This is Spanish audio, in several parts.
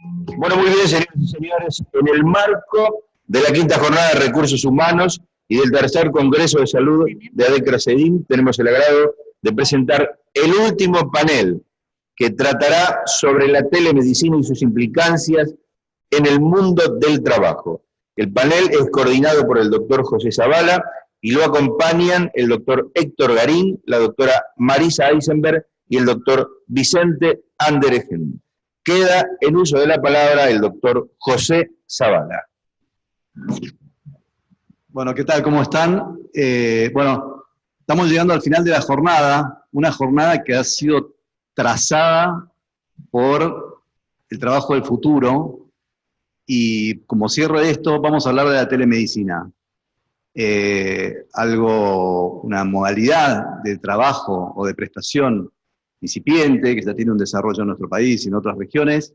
Bueno, muy bien, señores y señores, en el marco de la quinta jornada de recursos humanos y del tercer Congreso de Salud de ADECRA CEDIM, tenemos el agrado de presentar el último panel que tratará sobre la telemedicina y sus implicancias en el mundo del trabajo. El panel es coordinado por el doctor José Zavala y lo acompañan el doctor Héctor Garín, la doctora Marisa Eisenberg y el doctor Vicente Anderegen. Queda en uso de la palabra el doctor José Zavala. Bueno, ¿qué tal? ¿Cómo están? Bueno, estamos llegando al final de la jornada, una jornada que ha sido trazada por el trabajo del futuro, y como cierre de esto, vamos a hablar de la telemedicina. Una modalidad de trabajo o de prestación incipiente, que ya tiene un desarrollo en nuestro país y en otras regiones,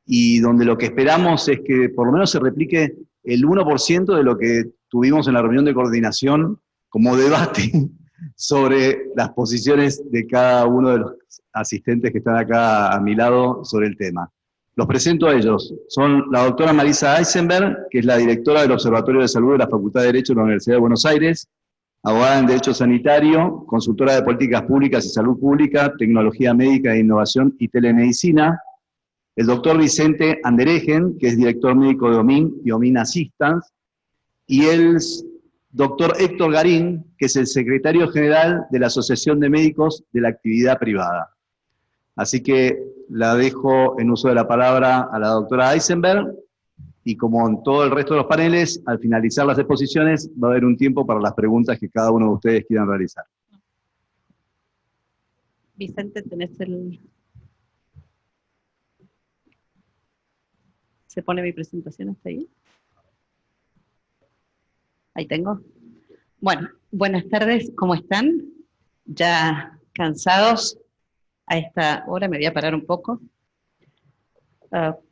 y donde lo que esperamos es que por lo menos se replique el 1% de lo que tuvimos en la reunión de coordinación como debate sobre las posiciones de cada uno de los asistentes que están acá a mi lado sobre el tema. Los presento a ellos. Son la doctora Marisa Eisenberg, que es la directora del Observatorio de Salud de la Facultad de Derecho de la Universidad de Buenos Aires, abogada en Derecho Sanitario, consultora de políticas públicas y salud pública, tecnología médica e innovación y telemedicina. El doctor Vicente Anderegen, que es director médico de OMIN y OMIN Assistance, y el doctor Héctor Garín, que es el secretario general de la Asociación de Médicos de la Actividad Privada. Así que la dejo en uso de la palabra a la doctora Eisenberg, y como en todo el resto de los paneles, al finalizar las exposiciones va a haber un tiempo para las preguntas que cada uno de ustedes quieran realizar. Vicente, tenés el... ¿Se pone mi presentación hasta ahí? Ahí tengo. Bueno, buenas tardes, ¿cómo están? ¿Ya cansados? A esta hora me voy a parar un poco.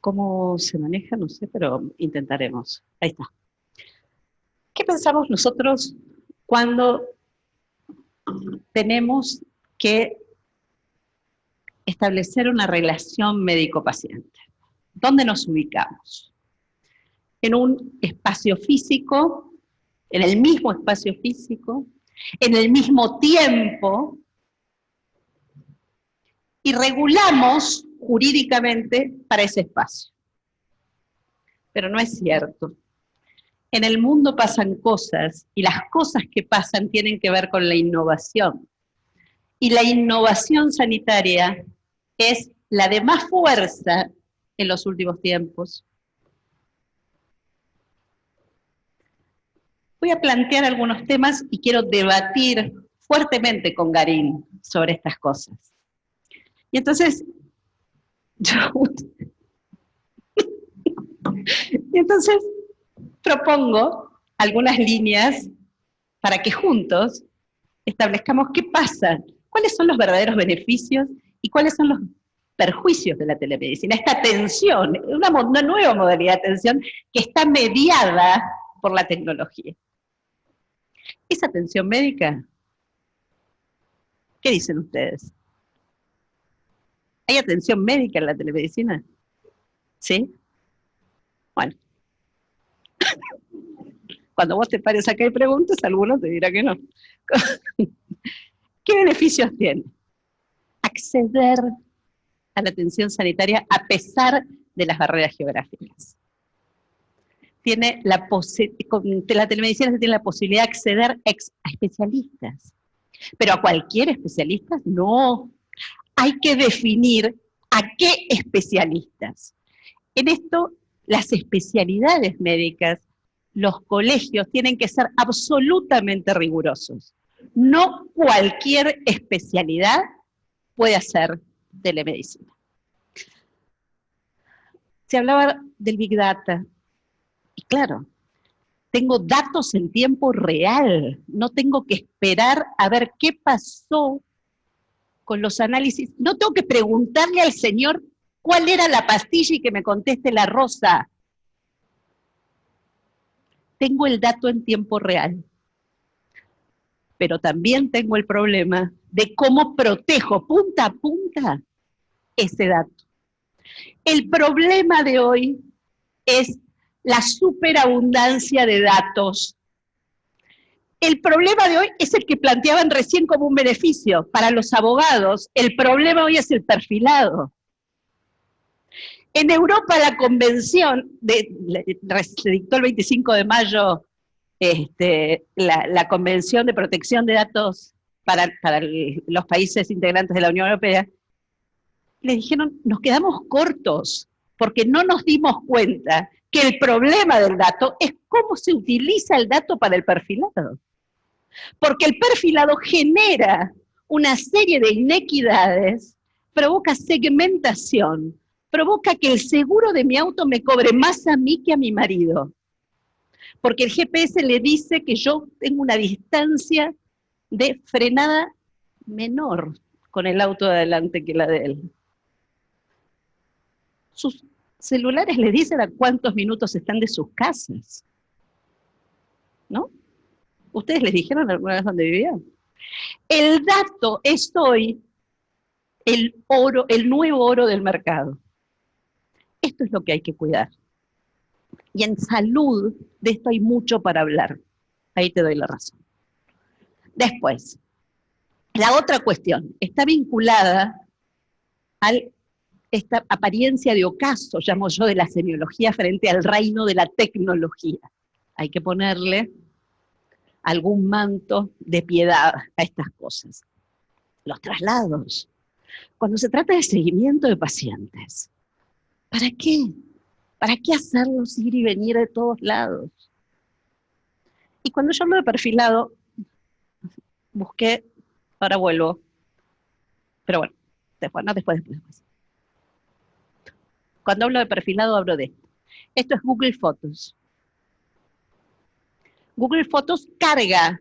¿Cómo se maneja? No sé, pero intentaremos. Ahí está. ¿Qué pensamos nosotros cuando tenemos que establecer una relación médico-paciente? ¿Dónde nos ubicamos? ¿En un espacio físico? ¿En el mismo espacio físico? ¿En el mismo tiempo? Y regulamos jurídicamente para ese espacio. Pero no es cierto. En el mundo pasan cosas, y las cosas que pasan tienen que ver con la innovación. Y la innovación sanitaria es la de más fuerza en los últimos tiempos. Voy a plantear algunos temas y quiero debatir fuertemente con Garín sobre estas cosas. Y entonces, propongo algunas líneas para que juntos establezcamos qué pasa, cuáles son los verdaderos beneficios y cuáles son los perjuicios de la telemedicina. Esta atención, una nueva modalidad de atención que está mediada por la tecnología. ¿Es atención médica? ¿Qué dicen ustedes? ¿Hay atención médica en la telemedicina? ¿Sí? Bueno. Cuando vos te pares acá y preguntes, algunos te dirán que no. ¿Qué beneficios tiene? Acceder a la atención sanitaria a pesar de las barreras geográficas. Con la telemedicina se tiene la posibilidad de acceder a especialistas. Pero a cualquier especialista, no. Hay que definir a qué especialistas. En esto, las especialidades médicas, los colegios tienen que ser absolutamente rigurosos. No cualquier especialidad puede hacer telemedicina. Se hablaba del Big Data. Y claro, tengo datos en tiempo real. No tengo que esperar a ver qué pasó con los análisis. No tengo que preguntarle al señor cuál era la pastilla y que me conteste la rosa. Tengo el dato en tiempo real. Pero también tengo el problema de cómo protejo punta a punta ese dato. El problema de hoy es la superabundancia de datos. El problema de hoy es el que planteaban recién como un beneficio para los abogados. El problema hoy es el perfilado. En Europa la convención, se dictó el 25 de mayo la Convención de Protección de Datos para los países integrantes de la Unión Europea, le dijeron, nos quedamos cortos, porque no nos dimos cuenta que el problema del dato es cómo se utiliza el dato para el perfilado. Porque el perfilado genera una serie de inequidades, provoca segmentación, provoca que el seguro de mi auto me cobre más a mí que a mi marido. Porque el GPS le dice que yo tengo una distancia de frenada menor con el auto de adelante que la de él. Sus celulares le dicen a cuántos minutos están de sus casas, ¿no? ¿Ustedes les dijeron alguna vez dónde vivían? El dato es hoy el oro, el nuevo oro del mercado. Esto es lo que hay que cuidar. Y en salud, de esto hay mucho para hablar. Ahí te doy la razón. Después, la otra cuestión está vinculada a esta apariencia de ocaso, llamo yo, de la semiología frente al reino de la tecnología. Hay que ponerle algún manto de piedad a estas cosas. Los traslados. Cuando se trata de seguimiento de pacientes, ¿para qué? ¿Para qué hacerlos ir y venir de todos lados? Y cuando yo hablo de perfilado, busqué, ahora vuelvo, pero bueno, después. Cuando hablo de perfilado, hablo de esto. Esto es Google Fotos. Google Fotos carga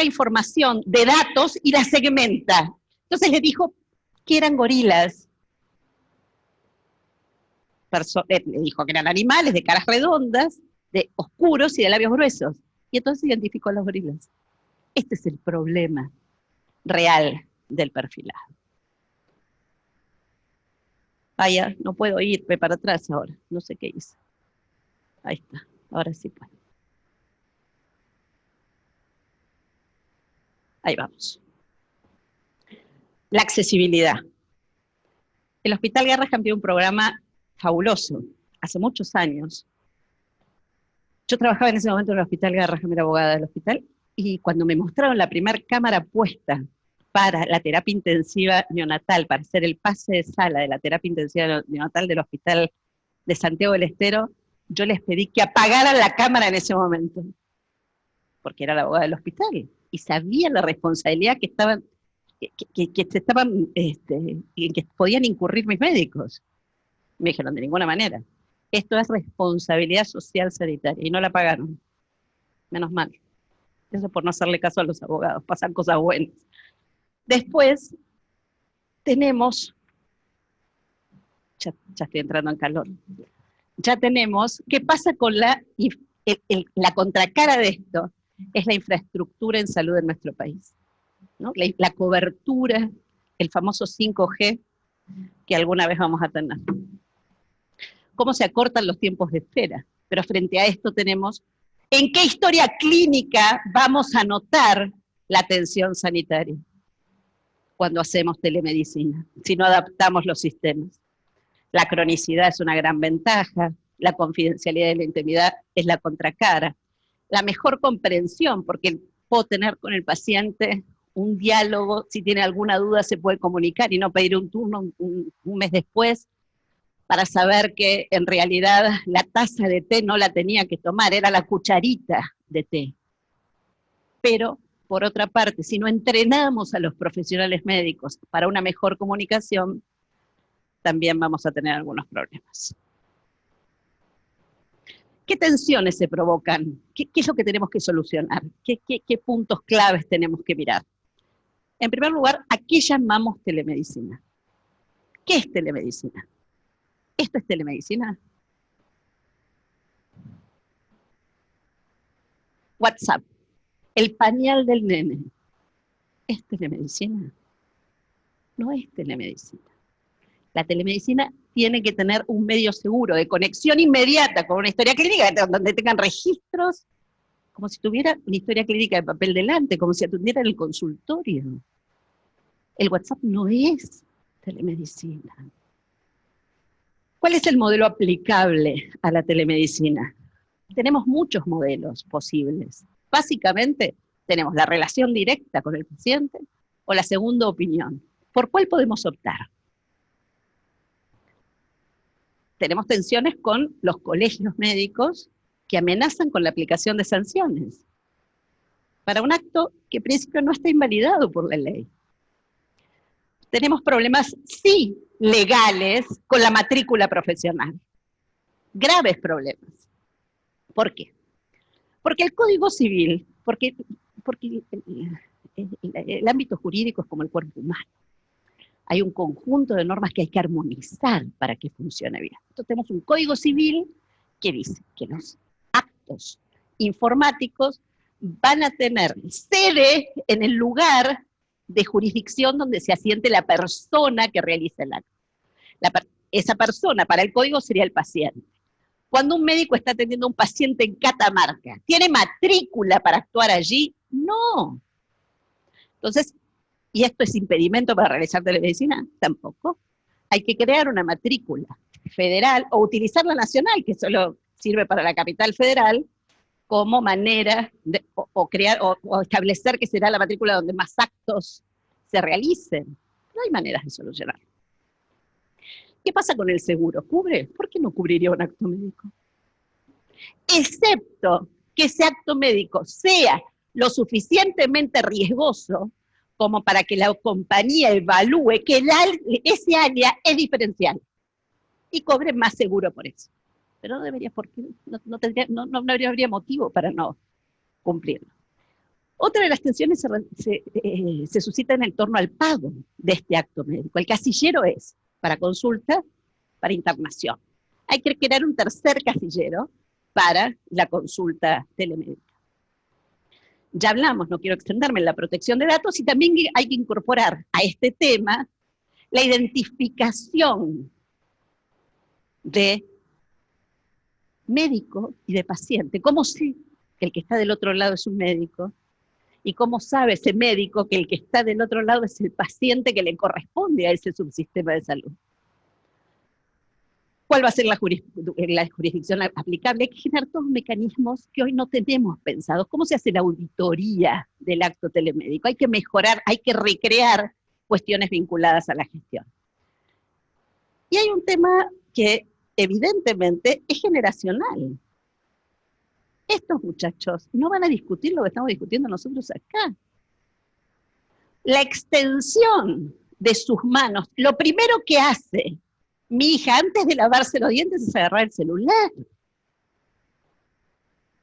información de datos y la segmenta. Entonces le dijo que eran gorilas. Le dijo que eran animales de caras redondas, de oscuros y de labios gruesos. Y entonces identificó a los gorilas. Este es el problema real del perfilado. Ya, no puedo irme para atrás ahora. No sé qué hice. Ahí está. Ahora sí puedo. Ahí vamos. La accesibilidad. El Hospital Garrahan tiene un programa fabuloso, hace muchos años. Yo trabajaba en ese momento en el Hospital Garrahan, era abogada del hospital, y cuando me mostraron la primera cámara puesta para la terapia intensiva neonatal, para hacer el pase de sala de la terapia intensiva neonatal del Hospital de Santiago del Estero, yo les pedí que apagaran la cámara en ese momento, porque era la abogada del hospital, y sabía la responsabilidad que estaban, en que podían incurrir mis médicos. Me dijeron, de ninguna manera. Esto es responsabilidad social sanitaria, y no la pagaron. Menos mal. Eso por no hacerle caso a los abogados, pasan cosas buenas. Después tenemos, ya estoy entrando en calor, ya tenemos, ¿qué pasa con la contracara de esto? Es la infraestructura en salud en nuestro país, ¿no? La cobertura, el famoso 5G que alguna vez vamos a tener. Cómo se acortan los tiempos de espera, pero frente a esto tenemos en qué historia clínica vamos a notar la atención sanitaria cuando hacemos telemedicina, si no adaptamos los sistemas. La cronicidad es una gran ventaja, la confidencialidad y la intimidad es la contracara. La mejor comprensión, porque puedo tener con el paciente un diálogo, si tiene alguna duda se puede comunicar y no pedir un turno un mes después para saber que en realidad la taza de té no la tenía que tomar, era la cucharita de té. Pero, por otra parte, si no entrenamos a los profesionales médicos para una mejor comunicación, también vamos a tener algunos problemas. ¿Qué tensiones se provocan? ¿Qué es lo que tenemos que solucionar? ¿Qué puntos claves tenemos que mirar? En primer lugar, ¿a qué llamamos telemedicina? ¿Qué es telemedicina? ¿Esto es telemedicina? WhatsApp, el pañal del nene. ¿Es telemedicina? No es telemedicina. La telemedicina tiene que tener un medio seguro de conexión inmediata con una historia clínica, donde tengan registros, como si tuviera una historia clínica de papel delante, como si atendiera en el consultorio. El WhatsApp no es telemedicina. ¿Cuál es el modelo aplicable a la telemedicina? Tenemos muchos modelos posibles. Básicamente, tenemos la relación directa con el paciente o la segunda opinión. ¿Por cuál podemos optar? Tenemos tensiones con los colegios médicos que amenazan con la aplicación de sanciones para un acto que en principio no está invalidado por la ley. Tenemos problemas, sí, legales con la matrícula profesional. Graves problemas. ¿Por qué? Porque el Código Civil, porque el ámbito jurídico es como el cuerpo humano. Hay un conjunto de normas que hay que armonizar para que funcione bien. Entonces tenemos un Código Civil que dice que los actos informáticos van a tener sede en el lugar de jurisdicción donde se asiente la persona que realiza el acto. Esa persona para el código sería el paciente. Cuando un médico está atendiendo a un paciente en Catamarca, ¿tiene matrícula para actuar allí? No. Entonces, ¿y esto es impedimento para realizar telemedicina? Tampoco. Hay que crear una matrícula federal o utilizar la nacional, que solo sirve para la capital federal, como manera de crear o establecer que será la matrícula donde más actos se realicen. No hay maneras de solucionarlo. ¿Qué pasa con el seguro? ¿Cubre? ¿Por qué no cubriría un acto médico? Excepto que ese acto médico sea lo suficientemente riesgoso como para que la compañía evalúe que ese área es diferencial y cobre más seguro por eso. Pero no debería, porque no habría motivo para no cumplirlo. Otra de las tensiones se suscita en torno al pago de este acto médico. El casillero es para consulta, para internación. Hay que crear un tercer casillero para la consulta telemédica. Ya hablamos, no quiero extenderme en la protección de datos, y también hay que incorporar a este tema la identificación de médico y de paciente. ¿Cómo sé que el que está del otro lado es un médico? ¿Y cómo sabe ese médico que el que está del otro lado es el paciente que le corresponde a ese subsistema de salud? ¿Cuál va a ser la jurisdicción aplicable? Hay que generar todos mecanismos que hoy no tenemos pensados. ¿Cómo se hace la auditoría del acto telemédico? Hay que mejorar, hay que recrear cuestiones vinculadas a la gestión. Y hay un tema que evidentemente es generacional. Estos muchachos no van a discutir lo que estamos discutiendo nosotros acá. La extensión de sus manos, lo primero que hace mi hija antes de lavarse los dientes es agarrar el celular.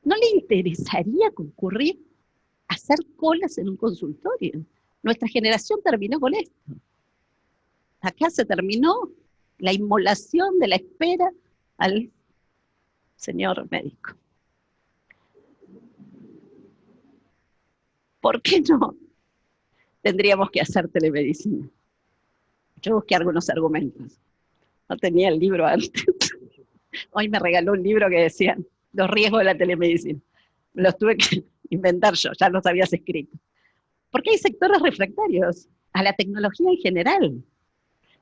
¿No le interesaría concurrir a hacer colas en un consultorio? Nuestra generación terminó con esto. Acá se terminó la inmolación de la espera al señor médico. ¿Por qué no tendríamos que hacer telemedicina? Yo busqué algunos argumentos. No tenía el libro antes. Hoy me regaló un libro que decía los riesgos de la telemedicina. Me los tuve que inventar yo, ya los habías escrito. Porque hay sectores refractarios a la tecnología en general.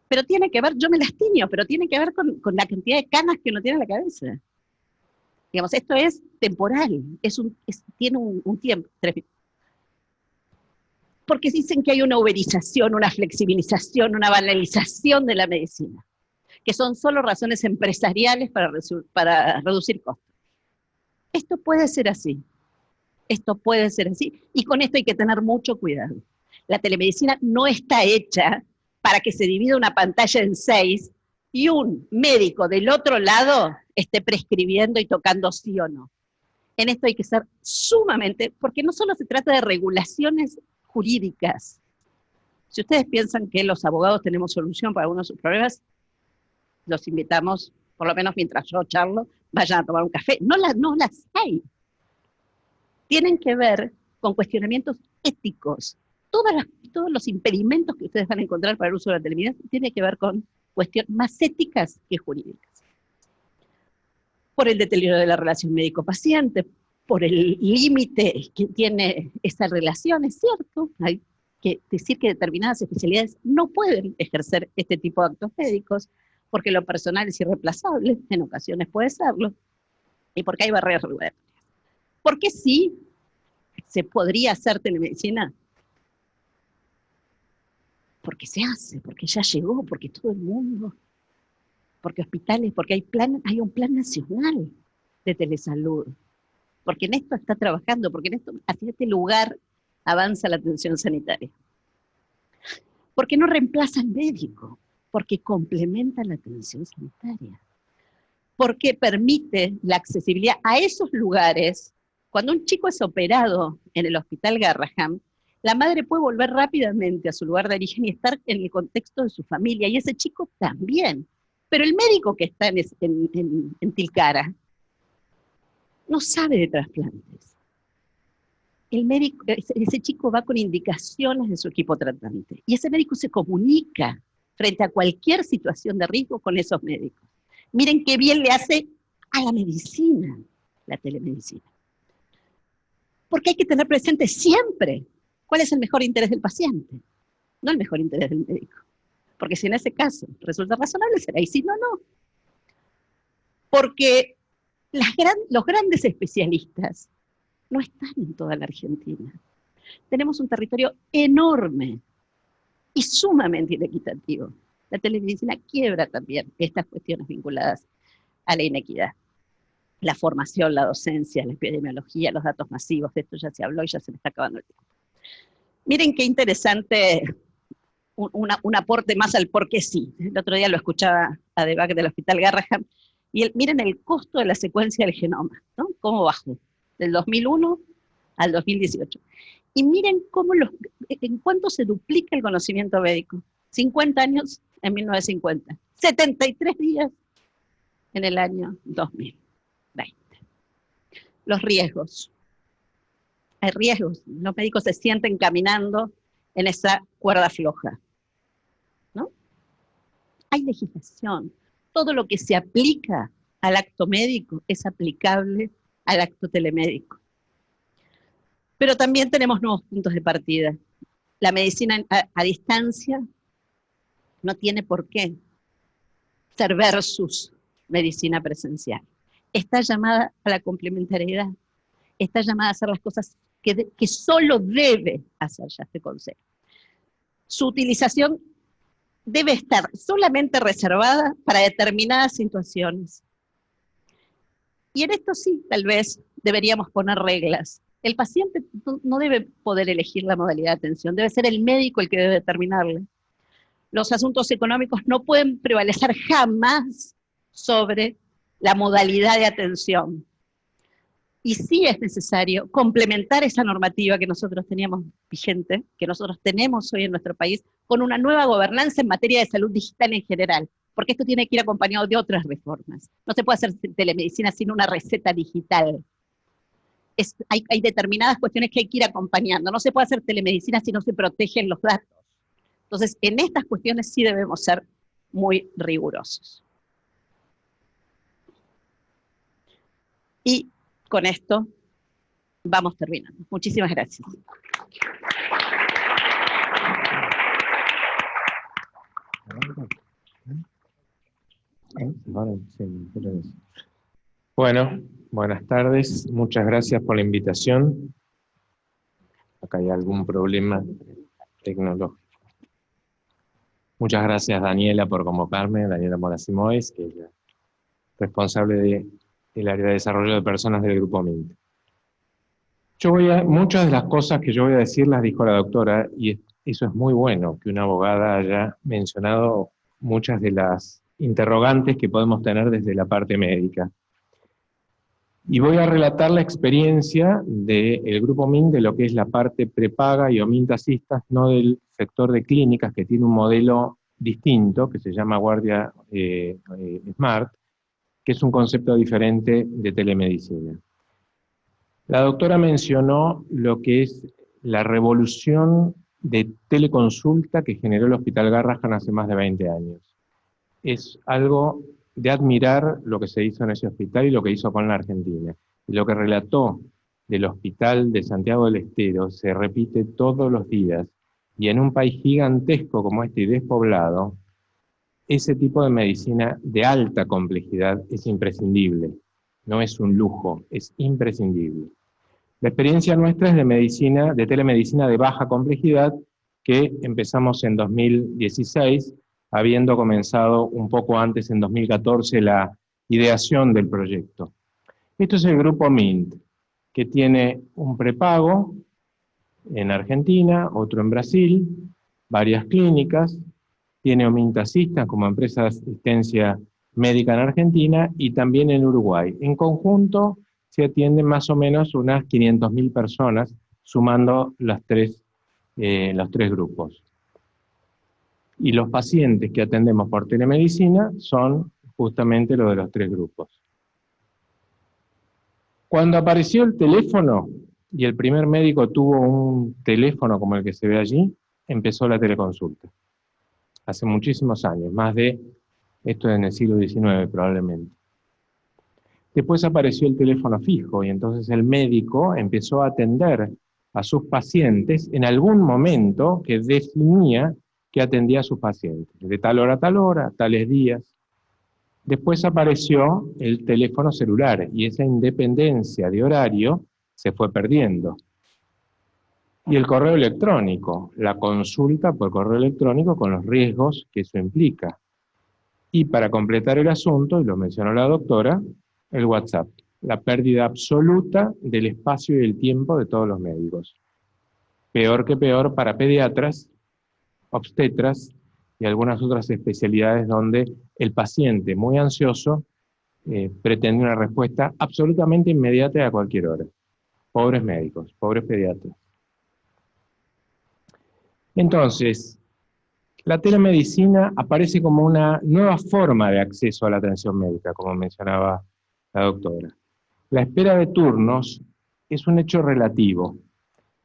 Pero tiene que ver, yo me las tiño, pero tiene que ver con la cantidad de canas que uno tiene en la cabeza. Digamos, esto es temporal, tiene un tiempo. Porque dicen que hay una uberización, una flexibilización, una banalización de la medicina, que son solo razones empresariales para reducir costos. Esto puede ser así. Esto puede ser así. Y con esto hay que tener mucho cuidado. La telemedicina no está hecha para que se divida una pantalla en 6 y un médico del otro lado esté prescribiendo y tocando sí o no. En esto hay que ser sumamente, porque no solo se trata de regulaciones jurídicas. Si ustedes piensan que los abogados tenemos solución para algunos de sus problemas, los invitamos, por lo menos mientras yo charlo, vayan a tomar un café. No las hay. Tienen que ver con cuestionamientos éticos. Todos los impedimentos que ustedes van a encontrar para el uso de la telemedicina tienen que ver con cuestiones más éticas que jurídicas. Por el deterioro de la relación médico-paciente, por el límite que tiene esa relación, es cierto, hay que decir que determinadas especialidades no pueden ejercer este tipo de actos médicos, porque lo personal es irreemplazable, en ocasiones puede serlo, y porque hay barreras regulatorias. ¿Por qué sí se podría hacer telemedicina? Porque se hace, porque ya llegó, porque todo el mundo, porque hospitales, porque hay un plan nacional de telesalud, porque en esto está trabajando, porque en esto, hacia este lugar avanza la atención sanitaria. Porque no reemplaza al médico, porque complementa la atención sanitaria, porque permite la accesibilidad a esos lugares. Cuando un chico es operado en el Hospital Garrahan, la madre puede volver rápidamente a su lugar de origen y estar en el contexto de su familia, y ese chico también. Pero el médico que está en Tilcara no sabe de trasplantes. El médico, ese chico va con indicaciones de su equipo tratante, y ese médico se comunica frente a cualquier situación de riesgo con esos médicos. Miren qué bien le hace a la medicina, la telemedicina. Porque hay que tener presente siempre cuál es el mejor interés del paciente, no el mejor interés del médico. Porque si en ese caso resulta razonable, será, y si no, no. Porque los grandes especialistas no están en toda la Argentina. Tenemos un territorio enorme y sumamente inequitativo. La telemedicina quiebra también estas cuestiones vinculadas a la inequidad. La formación, la docencia, la epidemiología, los datos masivos, de esto ya se habló y ya se me está acabando el tiempo. Miren qué interesante un aporte más al por qué sí. El otro día lo escuchaba a Debac del Hospital Garrahan, y miren el costo de la secuencia del genoma, ¿no? Cómo bajó, del 2001 al 2018. Y miren cómo en cuánto se duplica el conocimiento médico. 50 años en 1950, 73 días en el año 2020. Los riesgos. Hay riesgos. Los médicos se sienten caminando en esa cuerda floja, ¿no? Hay legislación. Todo lo que se aplica al acto médico es aplicable al acto telemédico. Pero también tenemos nuevos puntos de partida. La medicina a distancia no tiene por qué ser versus medicina presencial. Está llamada a la complementariedad, está llamada a hacer las cosas que solo debe hacer ya este consejo. Su utilización debe estar solamente reservada para determinadas situaciones. Y en esto sí, tal vez, deberíamos poner reglas. El paciente no debe poder elegir la modalidad de atención, debe ser el médico el que debe determinarla. Los asuntos económicos no pueden prevalecer jamás sobre la modalidad de atención. Y sí es necesario complementar esa normativa que nosotros teníamos vigente, que nosotros tenemos hoy en nuestro país, con una nueva gobernanza en materia de salud digital en general, porque esto tiene que ir acompañado de otras reformas. No se puede hacer telemedicina sin una receta digital. Hay determinadas cuestiones que hay que ir acompañando. No se puede hacer telemedicina si no se protegen los datos. Entonces, en estas cuestiones sí debemos ser muy rigurosos. Y con esto vamos terminando. Muchísimas gracias. Bueno, buenas tardes. Muchas gracias por la invitación. Acá hay algún problema tecnológico. Muchas gracias, Daniela, por convocarme, Daniela Morasimoes, que es la responsable del área de desarrollo de personas del Grupo MINT. Muchas de las cosas que yo voy a decir las dijo la doctora, y eso es muy bueno, que una abogada haya mencionado muchas de las interrogantes que podemos tener desde la parte médica. Y voy a relatar la experiencia del Grupo MINT de lo que es la parte prepaga y OMINT Assistas, no del sector de clínicas, que tiene un modelo distinto, que se llama Guardia Smart, que es un concepto diferente de telemedicina. La doctora mencionó lo que es la revolución de teleconsulta que generó el Hospital Garrahan hace más de 20 años. es algo de admirar lo que se hizo en ese hospital y lo que hizo con la Argentina. Y lo que relató del hospital de Santiago del Estero se repite todos los días. Y en un país gigantesco como este y despoblado, ese tipo de medicina de alta complejidad es imprescindible. No es un lujo, es imprescindible. La experiencia nuestra es de medicina, de telemedicina de baja complejidad, que empezamos en 2016, habiendo comenzado un poco antes, en 2014, la ideación del proyecto. Esto es el grupo MINT, que tiene un prepago en Argentina, otro en Brasil, varias clínicas, tiene Ominta-Assistance como empresa de asistencia médica en Argentina y también en Uruguay. En conjunto se atienden más o menos unas 500.000 personas, sumando los tres grupos. Y los pacientes que atendemos por telemedicina son justamente los de los tres grupos. Cuando apareció el teléfono, y el primer médico tuvo un teléfono como el que se ve allí, empezó la teleconsulta. Hace muchísimos años, más de, esto en el siglo XIX probablemente. Después apareció el teléfono fijo, y entonces el médico empezó a atender a sus pacientes en algún momento que definía que atendía a sus pacientes, de tal hora a tal hora, tales días. Después apareció el teléfono celular, y esa independencia de horario se fue perdiendo. Y el correo electrónico, la consulta por correo electrónico con los riesgos que eso implica. Y para completar el asunto, y lo mencionó la doctora, el WhatsApp, la pérdida absoluta del espacio y el tiempo de todos los médicos. Peor que peor para pediatras, obstetras y algunas otras especialidades donde el paciente muy ansioso pretende una respuesta absolutamente inmediata a cualquier hora. Pobres médicos, pobres pediatras. Entonces, la telemedicina aparece como una nueva forma de acceso a la atención médica, como mencionaba la doctora. La espera de turnos es un hecho relativo.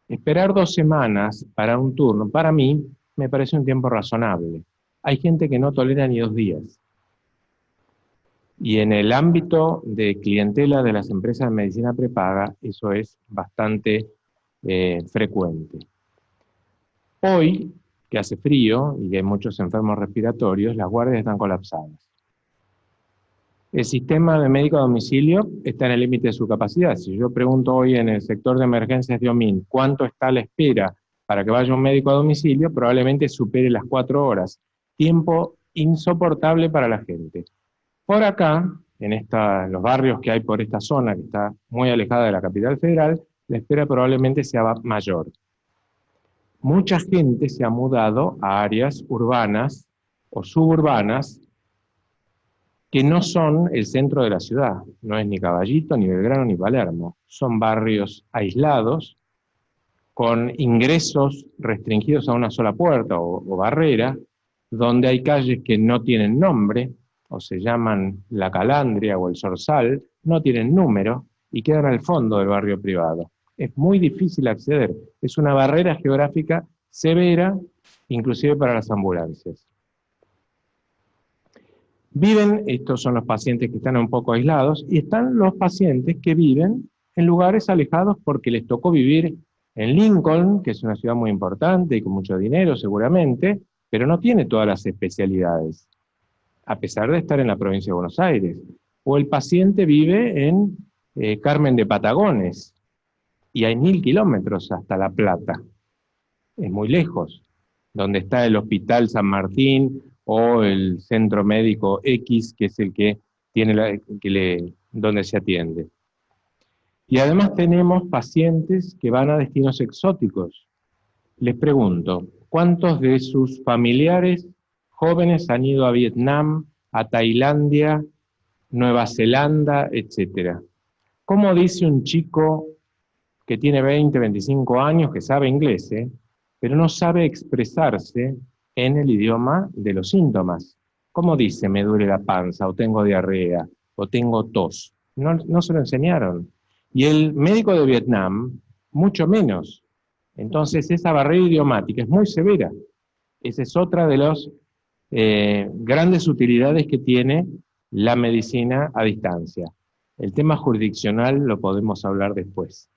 Esperar 2 semanas para un turno, para mí, me parece un tiempo razonable. Hay gente que no tolera ni 2 días. Y en el ámbito de clientela de las empresas de medicina prepaga, eso es bastante frecuente. Hoy, que hace frío y que hay muchos enfermos respiratorios, las guardias están colapsadas. El sistema de médico a domicilio está en el límite de su capacidad. Si yo pregunto hoy en el sector de emergencias de OMINT cuánto está la espera para que vaya un médico a domicilio, probablemente supere las 4 horas. Tiempo insoportable para la gente. Por acá, en los barrios que hay por esta zona, que está muy alejada de la capital federal, la espera probablemente sea mayor. Mucha gente se ha mudado a áreas urbanas o suburbanas que no son el centro de la ciudad. No es ni Caballito, ni Belgrano, ni Palermo. Son barrios aislados, con ingresos restringidos a una sola puerta o barrera, donde hay calles que no tienen nombre, o se llaman La Calandria o El Zorzal, no tienen número, y quedan al fondo del barrio privado. Es muy difícil acceder, es una barrera geográfica severa, inclusive para las ambulancias. Estos son los pacientes que están un poco aislados, y están los pacientes que viven en lugares alejados porque les tocó vivir en Lincoln, que es una ciudad muy importante y con mucho dinero seguramente, pero no tiene todas las especialidades, a pesar de estar en la provincia de Buenos Aires. O el paciente vive en Carmen de Patagones, y hay 1000 kilómetros hasta La Plata. Es muy lejos, donde está el Hospital San Martín o el Centro Médico X, que es el que tiene donde se atiende. Y además tenemos pacientes que van a destinos exóticos. Les pregunto, ¿cuántos de sus familiares jóvenes han ido a Vietnam, a Tailandia, Nueva Zelanda, etcétera? ¿Cómo dice un chico que tiene 20, 25 años, que sabe inglés, pero no sabe expresarse en el idioma de los síntomas? ¿Cómo dice me duele la panza, o tengo diarrea, o tengo tos? No se lo enseñaron. Y el médico de Vietnam, mucho menos. Entonces esa barrera idiomática es muy severa. Esa es otra de las grandes utilidades que tiene la medicina a distancia. El tema jurisdiccional lo podemos hablar después.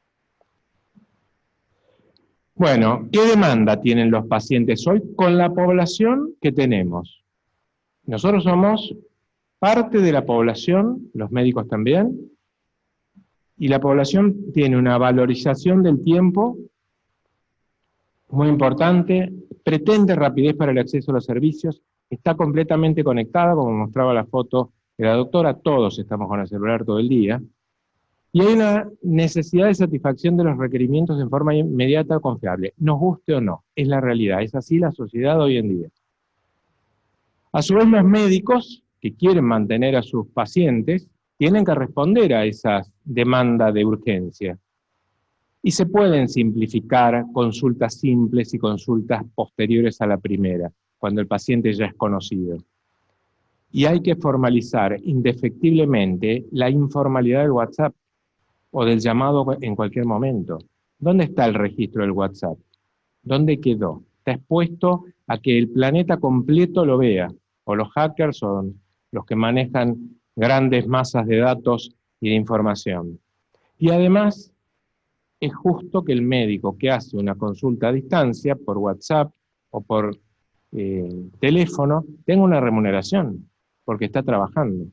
Bueno, ¿qué demanda tienen los pacientes hoy con la población que tenemos? Nosotros somos parte de la población, los médicos también, y la población tiene una valorización del tiempo muy importante, pretende rapidez para el acceso a los servicios, está completamente conectada, como mostraba la foto de la doctora, todos estamos con el celular todo el día, y hay una necesidad de satisfacción de los requerimientos en forma inmediata o confiable, nos guste o no, es la realidad, es así la sociedad hoy en día. A su vez, los médicos que quieren mantener a sus pacientes tienen que responder a esas demandas de urgencia. Y se pueden simplificar consultas simples y consultas posteriores a la primera, cuando el paciente ya es conocido. Y hay que formalizar indefectiblemente la informalidad del WhatsApp o del llamado en cualquier momento. ¿Dónde está el registro del WhatsApp? ¿Dónde quedó? Está expuesto a que el planeta completo lo vea, o los hackers o los que manejan grandes masas de datos y de información. Y además, es justo que el médico que hace una consulta a distancia, por WhatsApp o por teléfono, tenga una remuneración, porque está trabajando.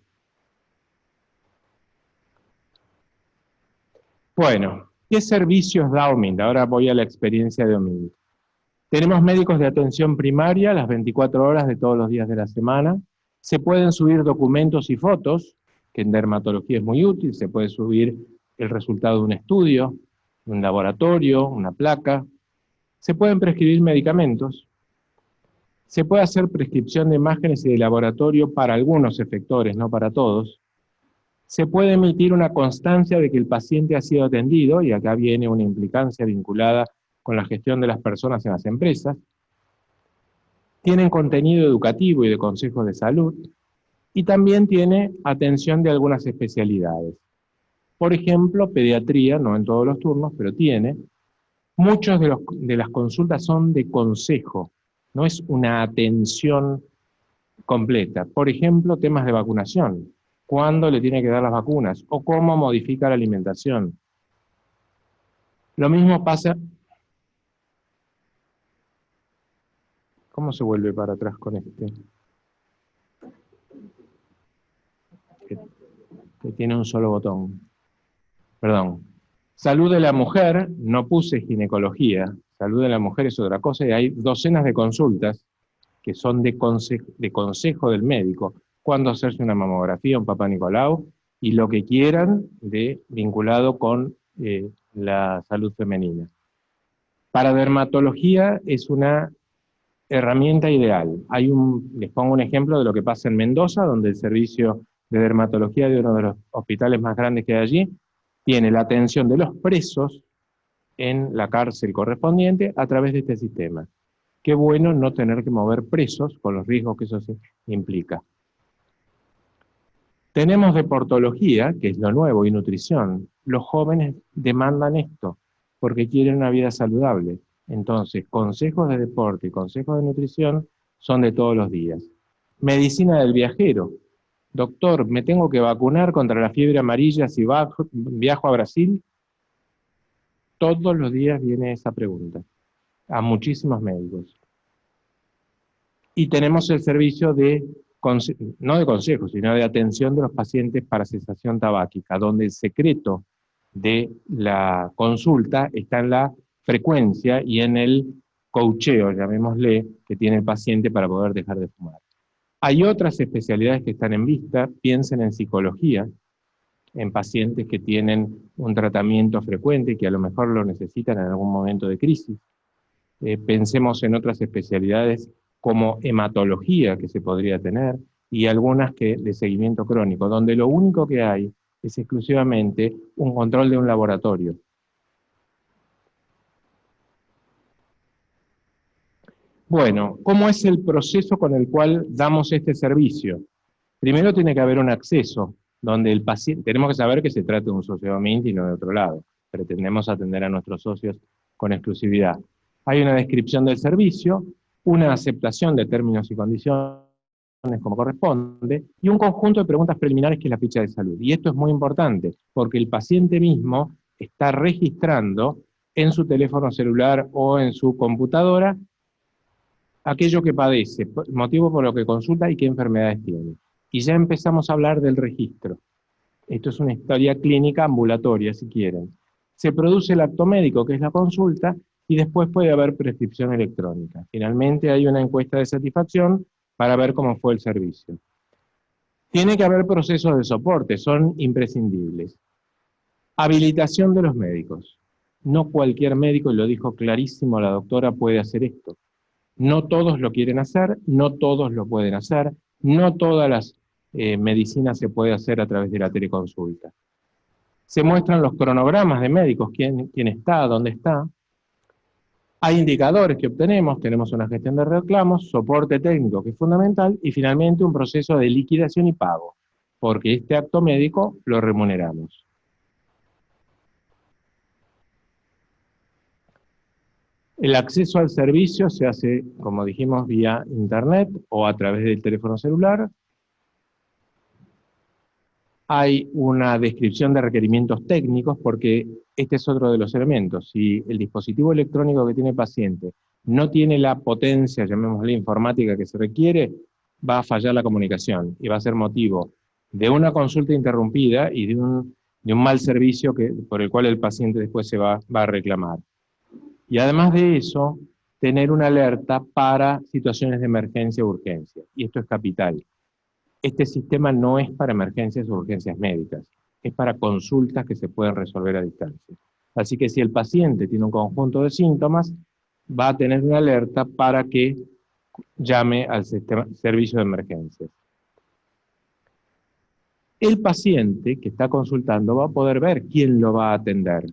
Bueno, ¿qué servicios da OMINT? Ahora voy a la experiencia de OMINT. Tenemos médicos de atención primaria las 24 horas de todos los días de la semana. Se pueden subir documentos y fotos, que en dermatología es muy útil. Se puede subir el resultado de un estudio, un laboratorio, una placa. Se pueden prescribir medicamentos. Se puede hacer prescripción de imágenes y de laboratorio para algunos efectores, no para todos. Se puede emitir una constancia de que el paciente ha sido atendido, y acá viene una implicancia vinculada con la gestión de las personas en las empresas. Tienen contenido educativo y de consejos de salud, y también tiene atención de algunas especialidades. Por ejemplo, pediatría, no en todos los turnos, pero tiene. Muchas de las consultas son de consejo, no es una atención completa. Por ejemplo, temas de vacunación. ¿Cuándo le tiene que dar las vacunas? O cómo modifica la alimentación. Lo mismo pasa... ¿Cómo se vuelve para atrás con este? Que tiene un solo botón. Perdón. Salud de la mujer, no puse ginecología. Salud de la mujer es otra cosa, y hay docenas de consultas que son de consejo del médico. Cuándo hacerse una mamografía, un Papá Nicolau, y lo que quieran vinculado con la salud femenina. Para dermatología es una herramienta ideal. Les pongo un ejemplo de lo que pasa en Mendoza, donde el servicio de dermatología de uno de los hospitales más grandes que hay allí tiene la atención de los presos en la cárcel correspondiente a través de este sistema. Qué bueno no tener que mover presos con los riesgos que eso implica. Tenemos deportología, que es lo nuevo, y nutrición. Los jóvenes demandan esto, porque quieren una vida saludable. Entonces, consejos de deporte y consejos de nutrición son de todos los días. Medicina del viajero. Doctor, ¿me tengo que vacunar contra la fiebre amarilla si viajo a Brasil? Todos los días viene esa pregunta, a muchísimos médicos. Y tenemos el servicio no de consejo, sino de atención de los pacientes para cesación tabáquica, donde el secreto de la consulta está en la frecuencia y en el coacheo, llamémosle, que tiene el paciente para poder dejar de fumar. Hay otras especialidades que están en vista, piensen en psicología, en pacientes que tienen un tratamiento frecuente y que a lo mejor lo necesitan en algún momento de crisis. Pensemos en otras especialidades como hematología que se podría tener, y algunas de seguimiento crónico, donde lo único que hay es exclusivamente un control de un laboratorio. Bueno, ¿cómo es el proceso con el cual damos este servicio? Primero tiene que haber un acceso, donde el paciente, tenemos que saber que se trata de un socio de OMINT y no de otro lado. Pretendemos atender a nuestros socios con exclusividad. Hay una descripción del servicio, una aceptación de términos y condiciones, como corresponde, y un conjunto de preguntas preliminares que es la ficha de salud. Y esto es muy importante, porque el paciente mismo está registrando en su teléfono celular o en su computadora aquello que padece, motivo por lo que consulta y qué enfermedades tiene. Y ya empezamos a hablar del registro. Esto es una historia clínica ambulatoria, si quieren. Se produce el acto médico, que es la consulta, y después puede haber prescripción electrónica. Finalmente hay una encuesta de satisfacción para ver cómo fue el servicio. Tiene que haber procesos de soporte, son imprescindibles. Habilitación de los médicos. No cualquier médico, y lo dijo clarísimo la doctora, puede hacer esto. No todos lo quieren hacer, no todos lo pueden hacer, no todas las medicinas se puede hacer a través de la teleconsulta. Se muestran los cronogramas de médicos, quién está, dónde está. Hay indicadores que obtenemos, tenemos una gestión de reclamos, soporte técnico que es fundamental, y finalmente un proceso de liquidación y pago, porque este acto médico lo remuneramos. El acceso al servicio se hace, como dijimos, vía internet o a través del teléfono celular. Hay una descripción de requerimientos técnicos, porque este es otro de los elementos. Si el dispositivo electrónico que tiene el paciente no tiene la potencia, llamémosle informática, que se requiere, va a fallar la comunicación y va a ser motivo de una consulta interrumpida y de un mal servicio por el cual el paciente después se va a reclamar. Y además de eso, tener una alerta para situaciones de emergencia o urgencia. Y esto es capital. Este sistema no es para emergencias o urgencias médicas, es para consultas que se pueden resolver a distancia. Así que si el paciente tiene un conjunto de síntomas, va a tener una alerta para que llame al servicio de emergencias. El paciente que está consultando va a poder ver quién lo va a atender.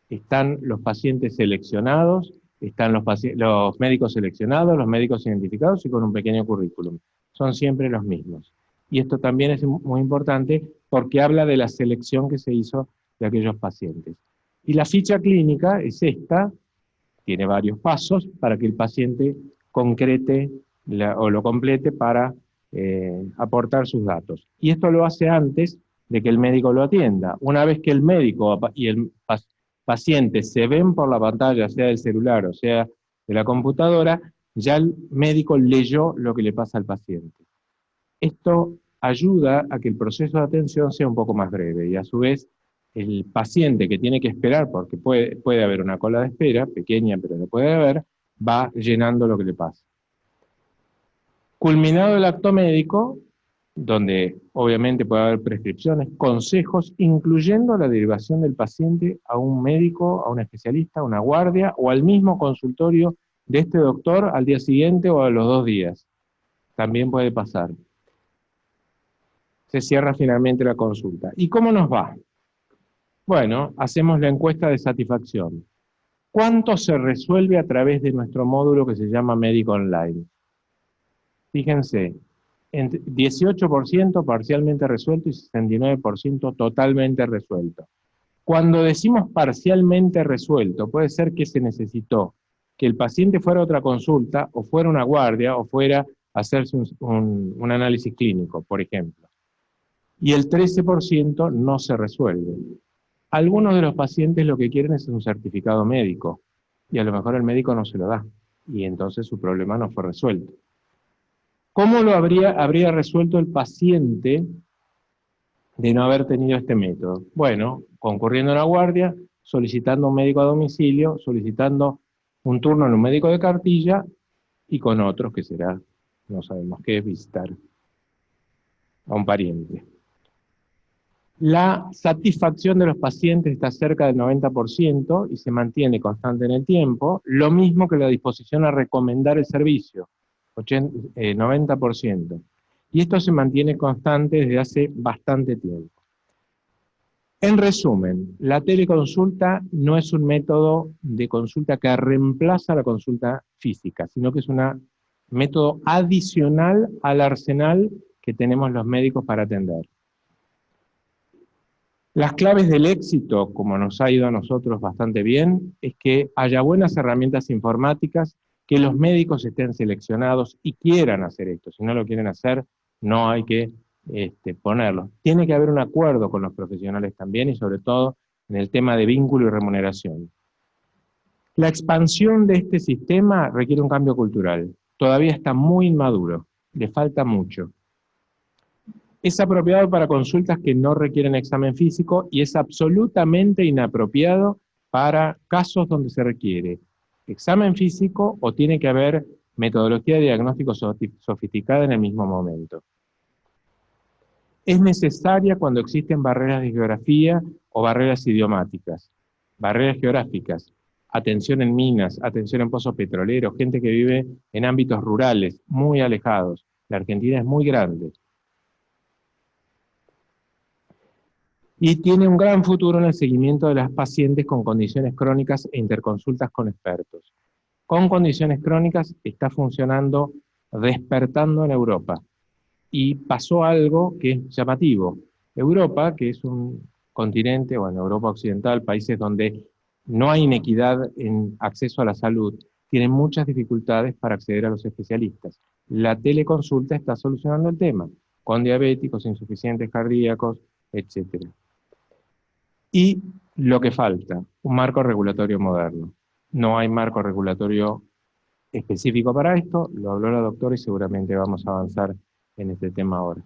Están los pacientes seleccionados, están los médicos seleccionados, los médicos identificados y con un pequeño currículum. Son siempre los mismos. Y esto también es muy importante porque habla de la selección que se hizo de aquellos pacientes. Y la ficha clínica es esta, tiene varios pasos para que el paciente concrete o lo complete para aportar sus datos. Y esto lo hace antes de que el médico lo atienda. Una vez que el médico y el paciente se ven por la pantalla, sea del celular o sea de la computadora, ya el médico leyó lo que le pasa al paciente. Esto ayuda a que el proceso de atención sea un poco más breve y a su vez el paciente que tiene que esperar, porque puede haber una cola de espera, pequeña pero lo puede haber, va llenando lo que le pasa. Culminado el acto médico, donde obviamente puede haber prescripciones, consejos, incluyendo la derivación del paciente a un médico, a un especialista, a una guardia o al mismo consultorio de este doctor al día siguiente o a los 2 días. También puede pasar. Se cierra finalmente la consulta. ¿Y cómo nos va? Bueno, hacemos la encuesta de satisfacción. ¿Cuánto se resuelve a través de nuestro módulo que se llama Médico Online? Fíjense, 18% parcialmente resuelto y 69% totalmente resuelto. Cuando decimos parcialmente resuelto, puede ser que se necesitó que el paciente fuera a otra consulta, o fuera a una guardia, o fuera a hacerse un análisis clínico, por ejemplo. Y el 13% no se resuelve. Algunos de los pacientes lo que quieren es un certificado médico, y a lo mejor el médico no se lo da, y entonces su problema no fue resuelto. ¿Cómo lo habría resuelto el paciente de no haber tenido este método? Bueno, concurriendo a una guardia, solicitando un médico a domicilio, solicitando un turno en un médico de cartilla, y con otros que será, no sabemos qué, visitar a un pariente. La satisfacción de los pacientes está cerca del 90% y se mantiene constante en el tiempo, lo mismo que la disposición a recomendar el servicio, 90%. Y esto se mantiene constante desde hace bastante tiempo. En resumen, la teleconsulta no es un método de consulta que reemplaza la consulta física, sino que es un método adicional al arsenal que tenemos los médicos para atender. Las claves del éxito, como nos ha ido a nosotros bastante bien, es que haya buenas herramientas informáticas, que los médicos estén seleccionados y quieran hacer esto. Si no lo quieren hacer, no hay que ponerlos. Tiene que haber un acuerdo con los profesionales también, y sobre todo en el tema de vínculo y remuneración. La expansión de este sistema requiere un cambio cultural. Todavía está muy inmaduro, le falta mucho. Es apropiado para consultas que no requieren examen físico y es absolutamente inapropiado para casos donde se requiere examen físico o tiene que haber metodología de diagnóstico sofisticada en el mismo momento. Es necesaria cuando existen barreras de geografía o barreras idiomáticas, barreras geográficas, atención en minas, atención en pozos petroleros, gente que vive en ámbitos rurales, muy alejados. La Argentina es muy grande. Y tiene un gran futuro en el seguimiento de las pacientes con condiciones crónicas e interconsultas con expertos. Con condiciones crónicas está funcionando, despertando en Europa. Y pasó algo que es llamativo. Europa, que es un continente, bueno, Europa occidental, países donde no hay inequidad en acceso a la salud, tienen muchas dificultades para acceder a los especialistas. La teleconsulta está solucionando el tema, con diabéticos, insuficientes cardíacos, etc. Y lo que falta, un marco regulatorio moderno. No hay marco regulatorio específico para esto, lo habló la doctora y seguramente vamos a avanzar en este tema ahora.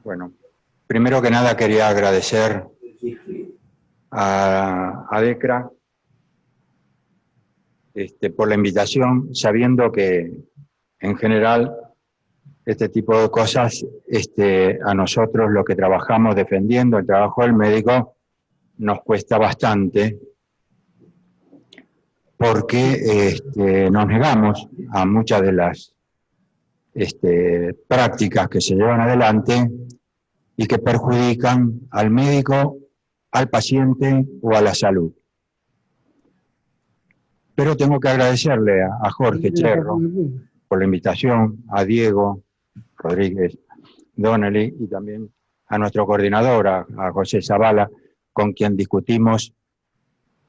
Bueno, primero que nada quería agradecer a ADECRA por la invitación, sabiendo que en general este tipo de cosas a nosotros, lo que trabajamos defendiendo el trabajo del médico, nos cuesta bastante porque nos negamos a muchas de las prácticas que se llevan adelante y que perjudican al médico, al paciente o a la salud. Pero tengo que agradecerle a Jorge Cherro por la invitación, a Diego Rodríguez Donnelly y también a nuestro coordinador, a José Zavala, con quien discutimos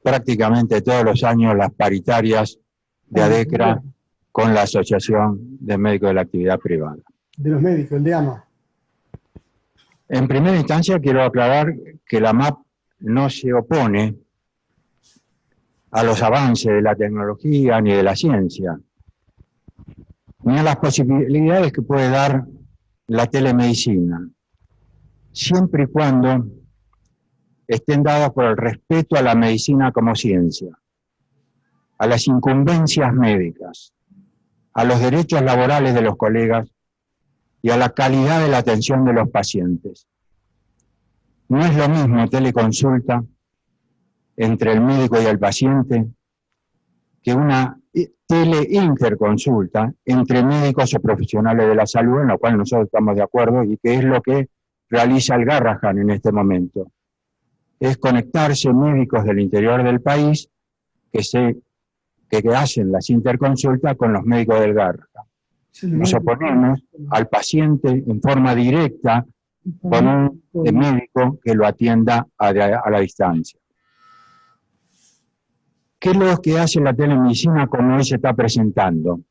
prácticamente todos los años las paritarias de ADECRA con la Asociación de Médicos de la Actividad Privada. De los médicos, el de AMA. En primera instancia quiero aclarar que la MAP no se opone a los avances de la tecnología ni de la ciencia, ni a las posibilidades que puede dar la telemedicina, siempre y cuando estén dadas por el respeto a la medicina como ciencia, a las incumbencias médicas, a los derechos laborales de los colegas y a la calidad de la atención de los pacientes. No es lo mismo teleconsulta entre el médico y el paciente que una teleinterconsulta entre médicos o profesionales de la salud, en lo cual nosotros estamos de acuerdo y que es lo que realiza el Garrahan en este momento. Es conectarse médicos del interior del país que hacen las interconsultas con los médicos del Garrahan. Nos oponemos al paciente en forma directa con un médico que lo atienda a la distancia. ¿Qué es lo que hace la telemedicina como hoy se está presentando?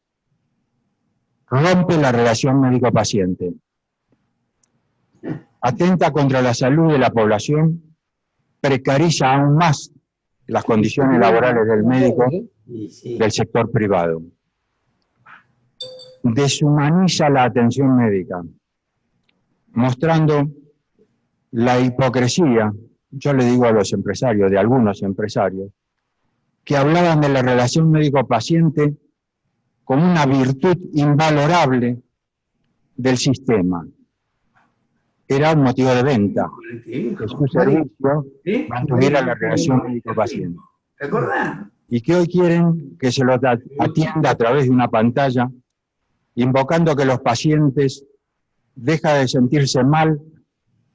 Rompe la relación médico-paciente. Atenta contra la salud de la población, precariza aún más las condiciones laborales del médico del sector privado. Deshumaniza la atención médica, mostrando la hipocresía, yo le digo a los empresarios, de algunos empresarios, que hablaban de la relación médico-paciente como una virtud invalorable del sistema. Era un motivo de venta, que su servicio mantuviera la relación médico-paciente. Y que hoy quieren que se lo atienda a través de una pantalla, invocando que los pacientes dejen de sentirse mal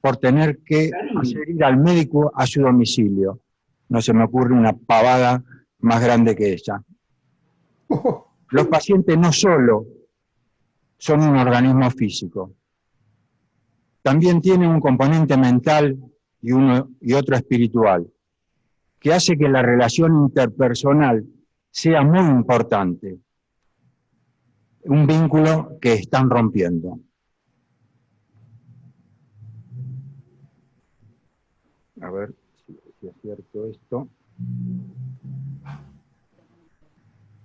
por tener que hacer ir al médico a su domicilio. No se me ocurre una pavada más grande que ella. Los pacientes no solo son un organismo físico, también tienen un componente mental y otro espiritual, que hace que la relación interpersonal sea muy importante. Un vínculo que están rompiendo. A ver si acierto esto.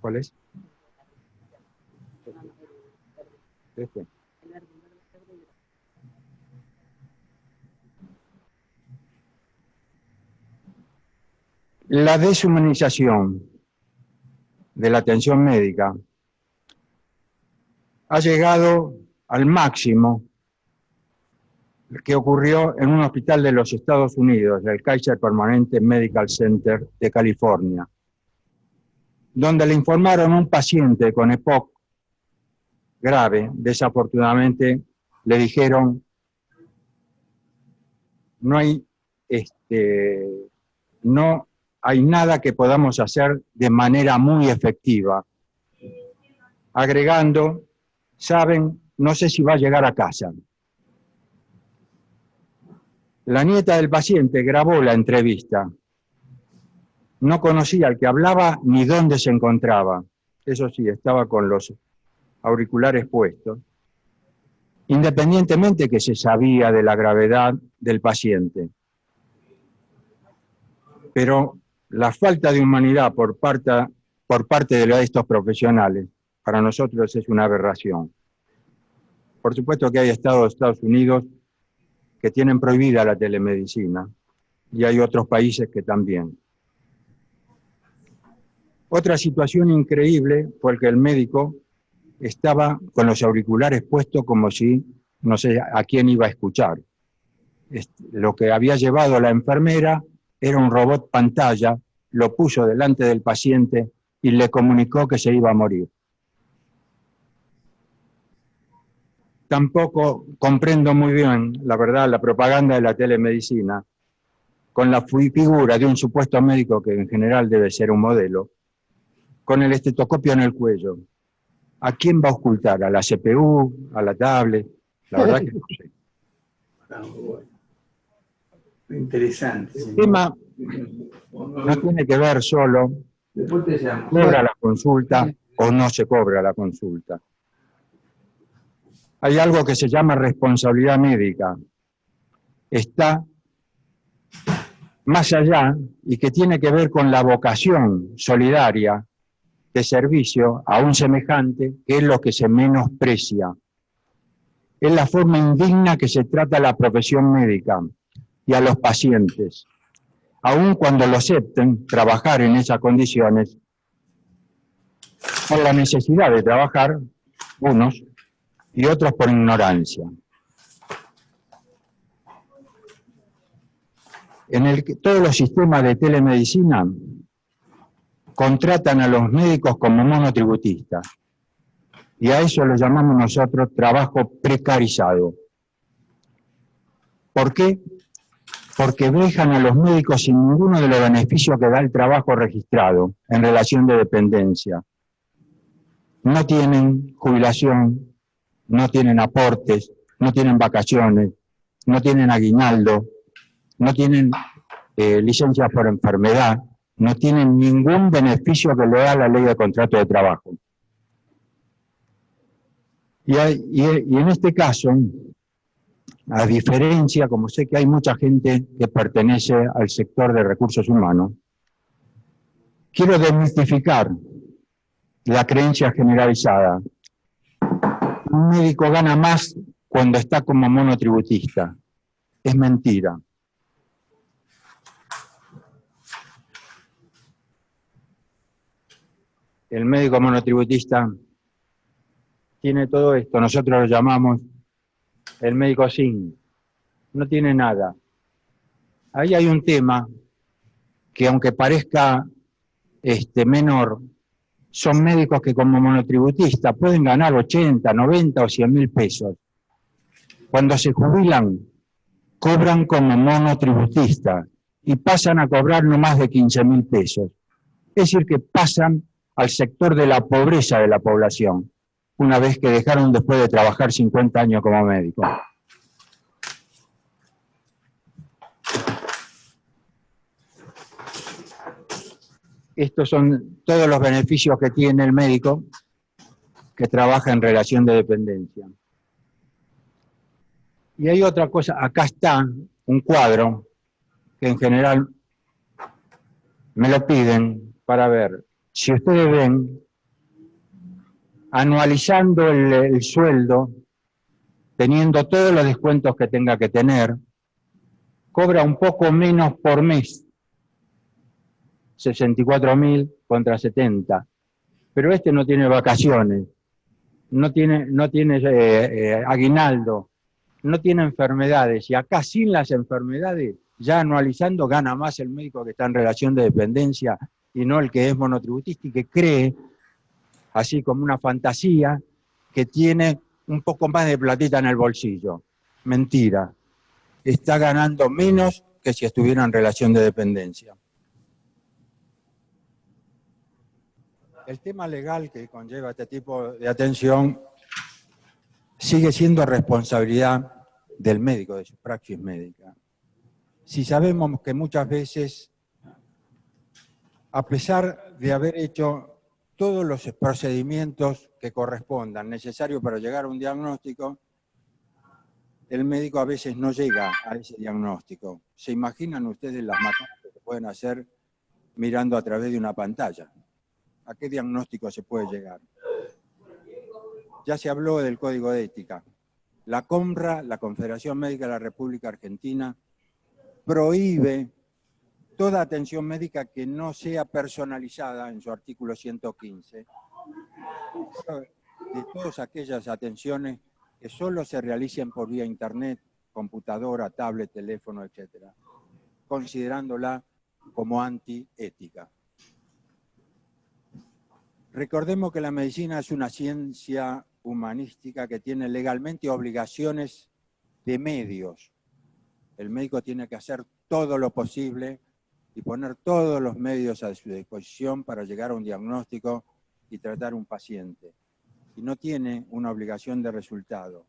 ¿Cuál es? Este. La deshumanización de la atención médica ha llegado al máximo que ocurrió en un hospital de los Estados Unidos, el Kaiser Permanente Medical Center de California, donde le informaron a un paciente con EPOC grave. Desafortunadamente le dijeron: no hay nada que podamos hacer de manera muy efectiva. Agregando: saben, no sé si va a llegar a casa. La nieta del paciente grabó la entrevista. No conocía al que hablaba ni dónde se encontraba. Eso sí, estaba con los auriculares puestos. Independientemente que se sabía de la gravedad del paciente. Pero la falta de humanidad por parte de estos profesionales, para nosotros es una aberración. Por supuesto que hay estados de Estados Unidos que tienen prohibida la telemedicina, y hay otros países que también. Otra situación increíble fue que el médico estaba con los auriculares puestos como si, no sé a quién iba a escuchar. Lo que había llevado la enfermera era un robot pantalla, lo puso delante del paciente y le comunicó que se iba a morir. Tampoco comprendo muy bien, la verdad, la propaganda de la telemedicina, con la figura de un supuesto médico que en general debe ser un modelo, con el estetoscopio en el cuello. ¿A quién va a ocultar? ¿A la CPU? ¿A la tablet? La verdad que no sé. Interesante. El tema no tiene que ver solo cobra la consulta o no se cobra la consulta. Hay algo que se llama responsabilidad médica. Está más allá y que tiene que ver con la vocación solidaria de servicio a un semejante, que es lo que se menosprecia. Es la forma indigna que se trata a la profesión médica y a los pacientes, aun cuando lo acepten trabajar en esas condiciones, por la necesidad de trabajar, unos, y otros por ignorancia. Todos los sistemas de telemedicina contratan a los médicos como monotributistas, y a eso lo llamamos nosotros trabajo precarizado. ¿Por qué? Porque dejan a los médicos sin ninguno de los beneficios que da el trabajo registrado en relación de dependencia. No tienen jubilación, no tienen aportes, no tienen vacaciones, no tienen aguinaldo, no tienen licencias por enfermedad, no tienen ningún beneficio que le da la ley de contrato de trabajo. Y en este caso, a diferencia, como sé que hay mucha gente que pertenece al sector de recursos humanos, quiero desmitificar la creencia generalizada. Un médico gana más cuando está como monotributista. Es mentira. El médico monotributista tiene todo esto, nosotros lo llamamos el médico sin, no tiene nada. Ahí hay un tema que, aunque parezca menor, son médicos que como monotributistas pueden ganar 80, 90 o 100 mil pesos. Cuando se jubilan, cobran como monotributistas y pasan a cobrar no más de 15 mil pesos. Es decir, que pasan al sector de la pobreza de la población, una vez que dejaron después de trabajar 50 años como médico. Estos son todos los beneficios que tiene el médico que trabaja en relación de dependencia. Y hay otra cosa, acá está un cuadro que en general me lo piden para ver. Si ustedes ven, anualizando el sueldo, teniendo todos los descuentos que tenga que tener, cobra un poco menos por mes, 64.000 contra 70. Pero este no tiene vacaciones, no tiene aguinaldo, no tiene enfermedades. Y acá sin las enfermedades, ya anualizando, gana más el médico que está en relación de dependencia y no el que es monotributista y que cree, así como una fantasía, que tiene un poco más de platita en el bolsillo. Mentira. Está ganando menos que si estuviera en relación de dependencia. El tema legal que conlleva este tipo de atención sigue siendo responsabilidad del médico, de su praxis médica. Si sabemos que muchas veces, a pesar de haber hecho todos los procedimientos que correspondan, necesarios para llegar a un diagnóstico, el médico a veces no llega a ese diagnóstico. ¿Se imaginan ustedes las matanzas que se pueden hacer mirando a través de una pantalla? ¿A qué diagnóstico se puede llegar? Ya se habló del Código de Ética. La COMRA, la Confederación Médica de la República Argentina, prohíbe toda atención médica que no sea personalizada en su artículo 115, de todas aquellas atenciones que solo se realicen por vía internet, computadora, tablet, teléfono, etc., considerándola como antiética. Recordemos que la medicina es una ciencia humanística que tiene legalmente obligaciones de medios. El médico tiene que hacer todo lo posible y poner todos los medios a su disposición para llegar a un diagnóstico y tratar a un paciente. Y no tiene una obligación de resultado.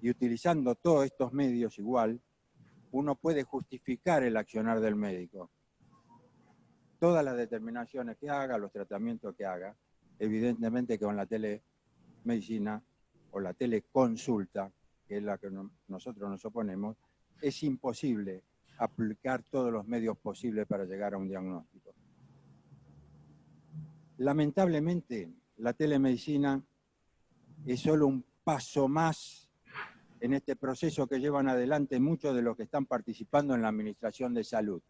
Y utilizando todos estos medios igual, uno puede justificar el accionar del médico. Todas las determinaciones que haga, los tratamientos que haga, evidentemente que con la telemedicina o la teleconsulta, que es la que nosotros nos oponemos, es imposible aplicar todos los medios posibles para llegar a un diagnóstico. Lamentablemente, la telemedicina es solo un paso más en este proceso que llevan adelante muchos de los que están participando en la administración de salud.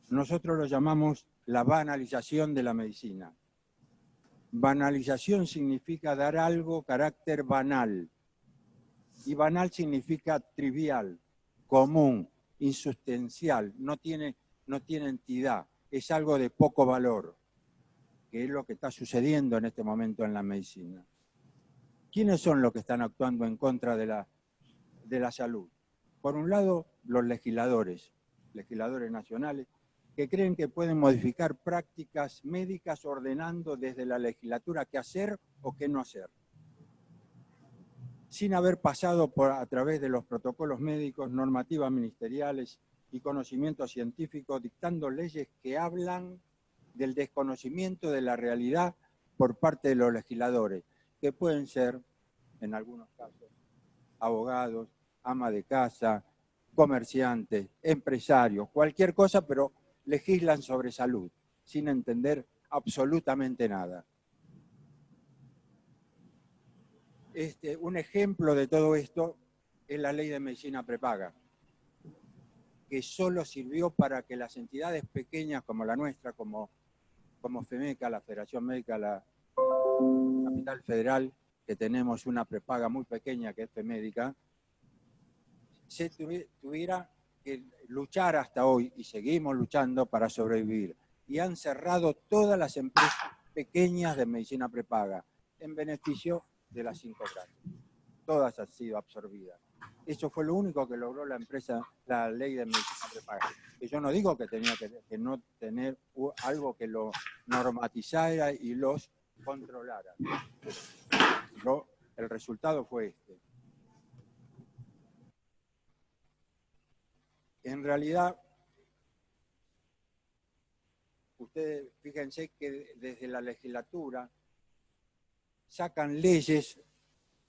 Nosotros lo llamamos la banalización de la medicina. Banalización significa dar algo carácter banal. Y banal significa trivial, común, insustancial, no tiene entidad, es algo de poco valor, que es lo que está sucediendo en este momento en la medicina. ¿Quiénes son los que están actuando en contra de la salud? Por un lado, los legisladores nacionales, que creen que pueden modificar prácticas médicas ordenando desde la legislatura qué hacer o qué no hacer, sin haber pasado a través de los protocolos médicos, normativas ministeriales y conocimientos científicos, dictando leyes que hablan del desconocimiento de la realidad por parte de los legisladores, que pueden ser, en algunos casos, abogados, ama de casa, comerciantes, empresarios, cualquier cosa, pero legislan sobre salud, sin entender absolutamente nada. Un ejemplo de todo esto es la ley de medicina prepaga, que solo sirvió para que las entidades pequeñas como la nuestra, como FEMECA, la Federación Médica de la Capital Federal, que tenemos una prepaga muy pequeña que es FEMédica, se tuviera que luchar hasta hoy, y seguimos luchando para sobrevivir. Y han cerrado todas las empresas pequeñas de medicina prepaga, en beneficio de las 5 grandes. Todas han sido absorbidas. Eso fue lo único que logró la ley de medicina prepaga. Que yo no digo que tenía que no tener algo que lo normatizara y los controlara. El resultado fue este. En realidad, ustedes fíjense que desde la legislatura sacan leyes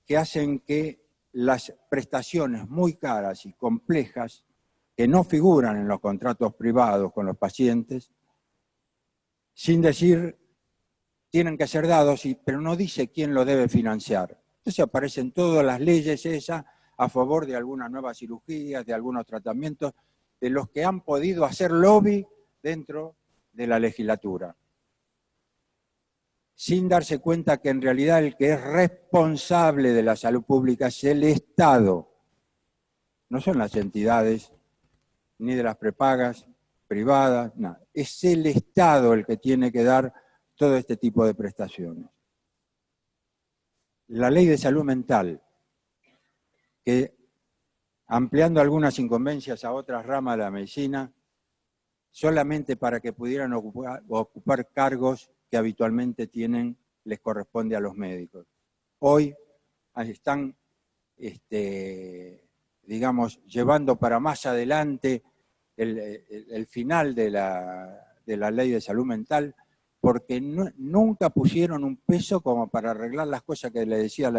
que hacen que las prestaciones muy caras y complejas que no figuran en los contratos privados con los pacientes, sin decir tienen que ser dados, pero no dice quién lo debe financiar. Entonces aparecen todas las leyes esas a favor de algunas nuevas cirugías, de algunos tratamientos, de los que han podido hacer lobby dentro de la legislatura, sin darse cuenta que en realidad el que es responsable de la salud pública es el Estado, no son las entidades, ni de las prepagas privadas, nada. Es el Estado el que tiene que dar todo este tipo de prestaciones. La ley de salud mental, que ampliando algunas incumbencias a otras ramas de la medicina, solamente para que pudieran ocupar cargos que habitualmente les corresponde a los médicos. Hoy están, digamos, llevando para más adelante el final de la ley de salud mental, porque nunca pusieron un peso como para arreglar las cosas que le decía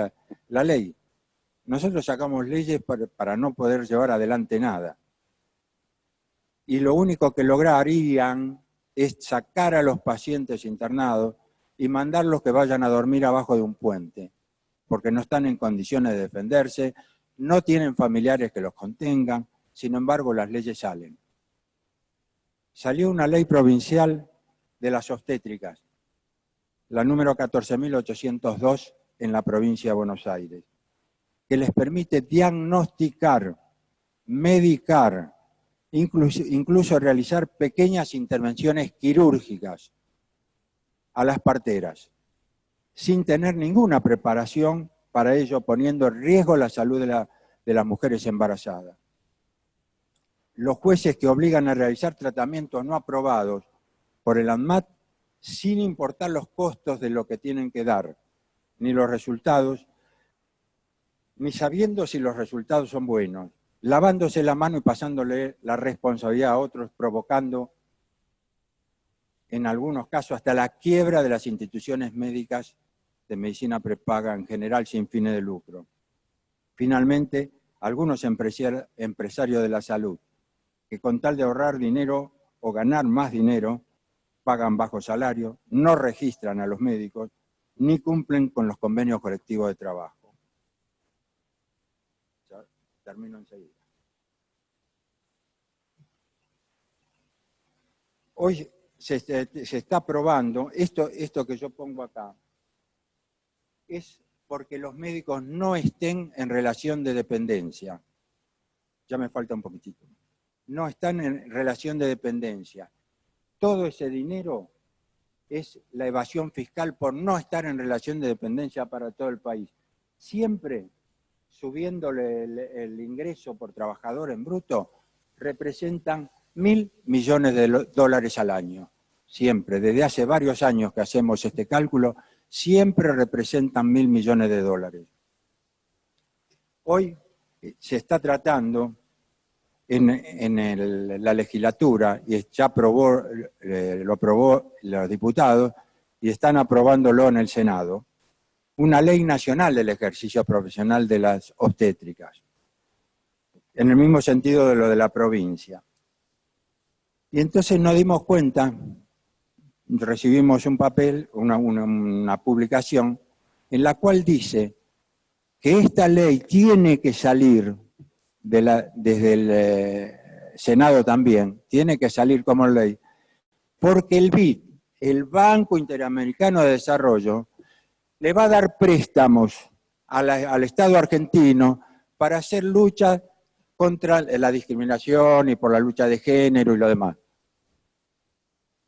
la ley. Nosotros sacamos leyes para no poder llevar adelante nada. Y lo único que lograrían es sacar a los pacientes internados y mandarlos que vayan a dormir abajo de un puente, porque no están en condiciones de defenderse, no tienen familiares que los contengan, sin embargo las leyes salen. Salió una ley provincial de las obstétricas, la número 14.802 en la provincia de Buenos Aires, que les permite diagnosticar, medicar, incluso realizar pequeñas intervenciones quirúrgicas a las parteras, sin tener ninguna preparación para ello, poniendo en riesgo la salud de las mujeres embarazadas. Los jueces que obligan a realizar tratamientos no aprobados por el ANMAT, sin importar los costos de lo que tienen que dar, ni los resultados, ni sabiendo si los resultados son buenos, lavándose la mano y pasándole la responsabilidad a otros, provocando, en algunos casos, hasta la quiebra de las instituciones médicas de medicina prepaga en general sin fines de lucro. Finalmente, algunos empresarios de la salud, que con tal de ahorrar dinero o ganar más dinero, pagan bajo salario, no registran a los médicos, ni cumplen con los convenios colectivos de trabajo. Termino enseguida. Hoy se está aprobando, esto que yo pongo acá, es porque los médicos no estén en relación de dependencia. Ya me falta un poquitito. No están en relación de dependencia. Todo ese dinero es la evasión fiscal por no estar en relación de dependencia para todo el país. Siempre subiéndole el ingreso por trabajador en bruto, representan 1.000 millones de dólares al año. Siempre, desde hace varios años que hacemos este cálculo, siempre representan 1.000 millones de dólares. Hoy se está tratando en la legislatura, y ya lo aprobó los diputados, y están aprobándolo en el Senado, una ley nacional del ejercicio profesional de las obstétricas, en el mismo sentido de lo de la provincia. Y entonces nos dimos cuenta, recibimos un papel, una publicación, en la cual dice que esta ley tiene que salir desde el Senado también, tiene que salir como ley, porque el BID, el Banco Interamericano de Desarrollo, le va a dar préstamos al Estado argentino para hacer lucha contra la discriminación y por la lucha de género y lo demás.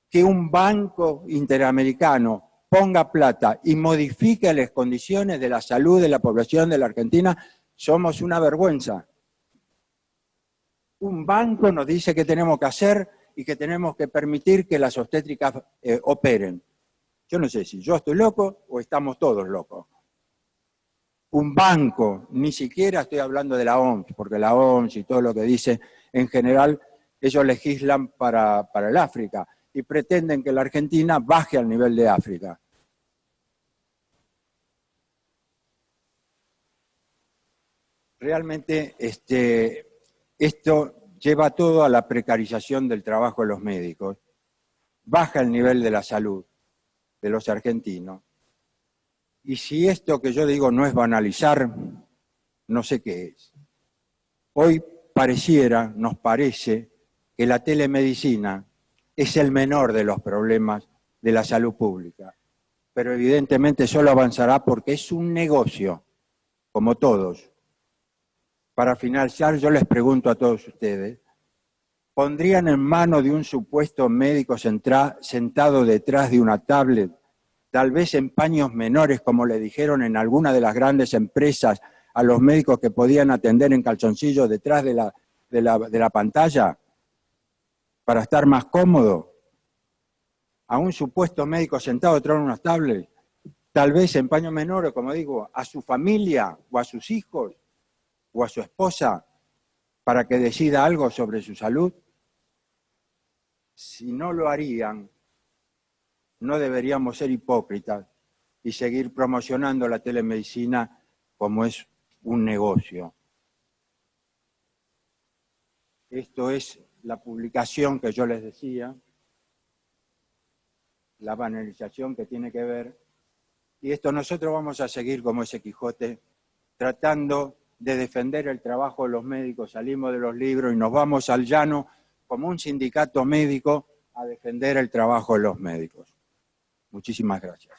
Que un banco interamericano ponga plata y modifique las condiciones de la salud de la población de la Argentina somos una vergüenza. Un banco nos dice qué tenemos que hacer y que tenemos que permitir que las obstétricas operen. Yo no sé si yo estoy loco o estamos todos locos. Un banco, ni siquiera estoy hablando de la OMS, porque la OMS y todo lo que dice, en general, ellos legislan para el África y pretenden que la Argentina baje al nivel de África. Realmente esto lleva todo a la precarización del trabajo de los médicos, baja el nivel de la salud de los argentinos. Y si esto que yo digo no es banalizar, no sé qué es. Hoy nos parece que la telemedicina es el menor de los problemas de la salud pública, pero evidentemente solo avanzará porque es un negocio, como todos. Para finalizar, yo les pregunto a todos ustedes, ¿pondrían en manos de un supuesto médico sentado detrás de una tablet, tal vez en paños menores, como le dijeron en alguna de las grandes empresas a los médicos que podían atender en calzoncillos detrás de la pantalla, para estar más cómodo? A un supuesto médico sentado detrás de una tablet, tal vez en paños menores, como digo, a su familia o a sus hijos o a su esposa, para que decida algo sobre su salud. Si no lo harían, no deberíamos ser hipócritas y seguir promocionando la telemedicina como es un negocio. Esto es la publicación que yo les decía, la banalización que tiene que ver, y esto nosotros vamos a seguir como ese Quijote, tratando de defender el trabajo de los médicos. Salimos de los libros y nos vamos al llano como un sindicato médico a defender el trabajo de los médicos. Muchísimas gracias.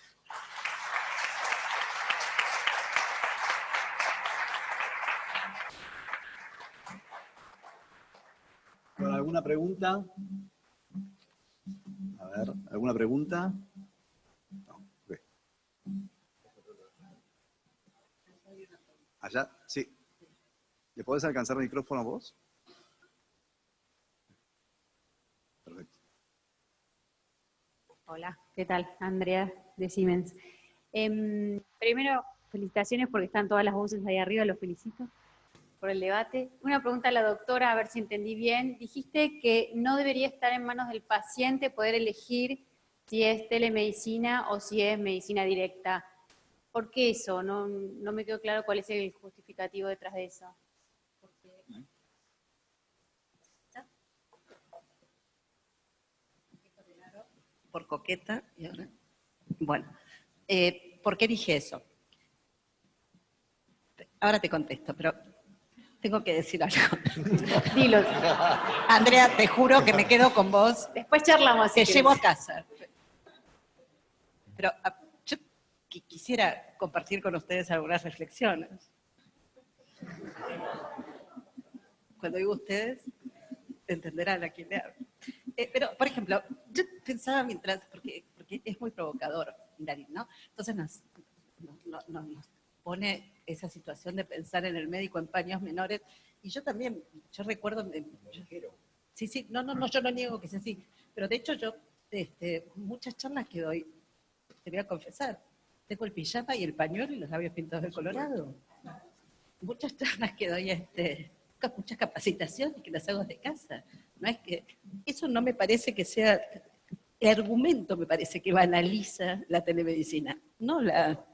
Bueno, ¿alguna pregunta? A ver, ¿alguna pregunta? No, okay. Allá, sí. ¿Le podés alcanzar el micrófono a vos? Perfecto. Hola, ¿qué tal? Andrea de Siemens. Primero, felicitaciones porque están todas las voces ahí arriba, los felicito por el debate. Una pregunta a la doctora, a ver si entendí bien. Dijiste que no debería estar en manos del paciente poder elegir si es telemedicina o si es medicina directa. ¿Por qué eso? No me quedó claro cuál es el justificativo detrás de eso. Por coqueta, y ahora. Bueno, ¿por qué dije eso? Ahora te contesto, pero tengo que decir algo. Dilo. Andrea, te juro que me quedo con vos. Después charlamos. Te llevo a casa. Pero yo quisiera compartir con ustedes algunas reflexiones. Cuando digo ustedes, entenderán a quién le hablo. Pero, por ejemplo, yo pensaba mientras, porque es muy provocador, Darín, ¿no? Entonces nos pone esa situación de pensar en el médico en paños menores, y yo también, yo recuerdo... Sí, no, yo no niego que sea así, pero de hecho yo, muchas charlas que doy, te voy a confesar, tengo el pijama y el pañuelo y los labios pintados de colorado. Muchas charlas que doy, muchas capacitaciones que las hago de casa. No es que, eso no me parece que sea, el argumento me parece que banaliza la telemedicina, no la...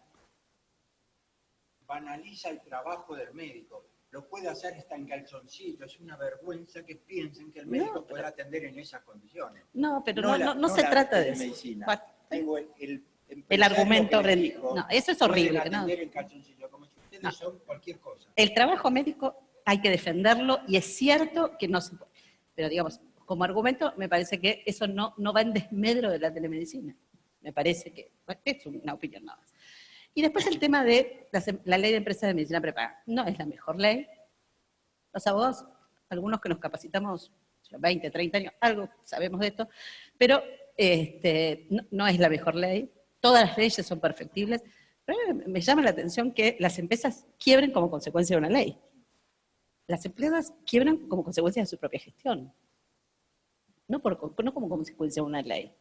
Banaliza el trabajo del médico. Lo puede hacer hasta en calzoncillo. Es una vergüenza que piensen que el médico pueda atender en esas condiciones. No, pero no se trata de eso. Tengo el argumento rendido. No, eso es horrible. Atender en calzoncillo, como si ustedes son cualquier cosa. El trabajo médico hay que defenderlo y es cierto que no se puede. Pero digamos, como argumento, me parece que eso no va en desmedro de la telemedicina. Me parece que es una opinión nada más. Y después el tema de la ley de empresas de medicina prepaga. No es la mejor ley. Los abogados, algunos que nos capacitamos 20, 30 años, algo sabemos de esto, pero no es la mejor ley. Todas las leyes son perfectibles, Me llama la atención que las empresas quiebren como consecuencia de una ley. Las empresas quiebran como consecuencia de su propia gestión, no como consecuencia de una ley.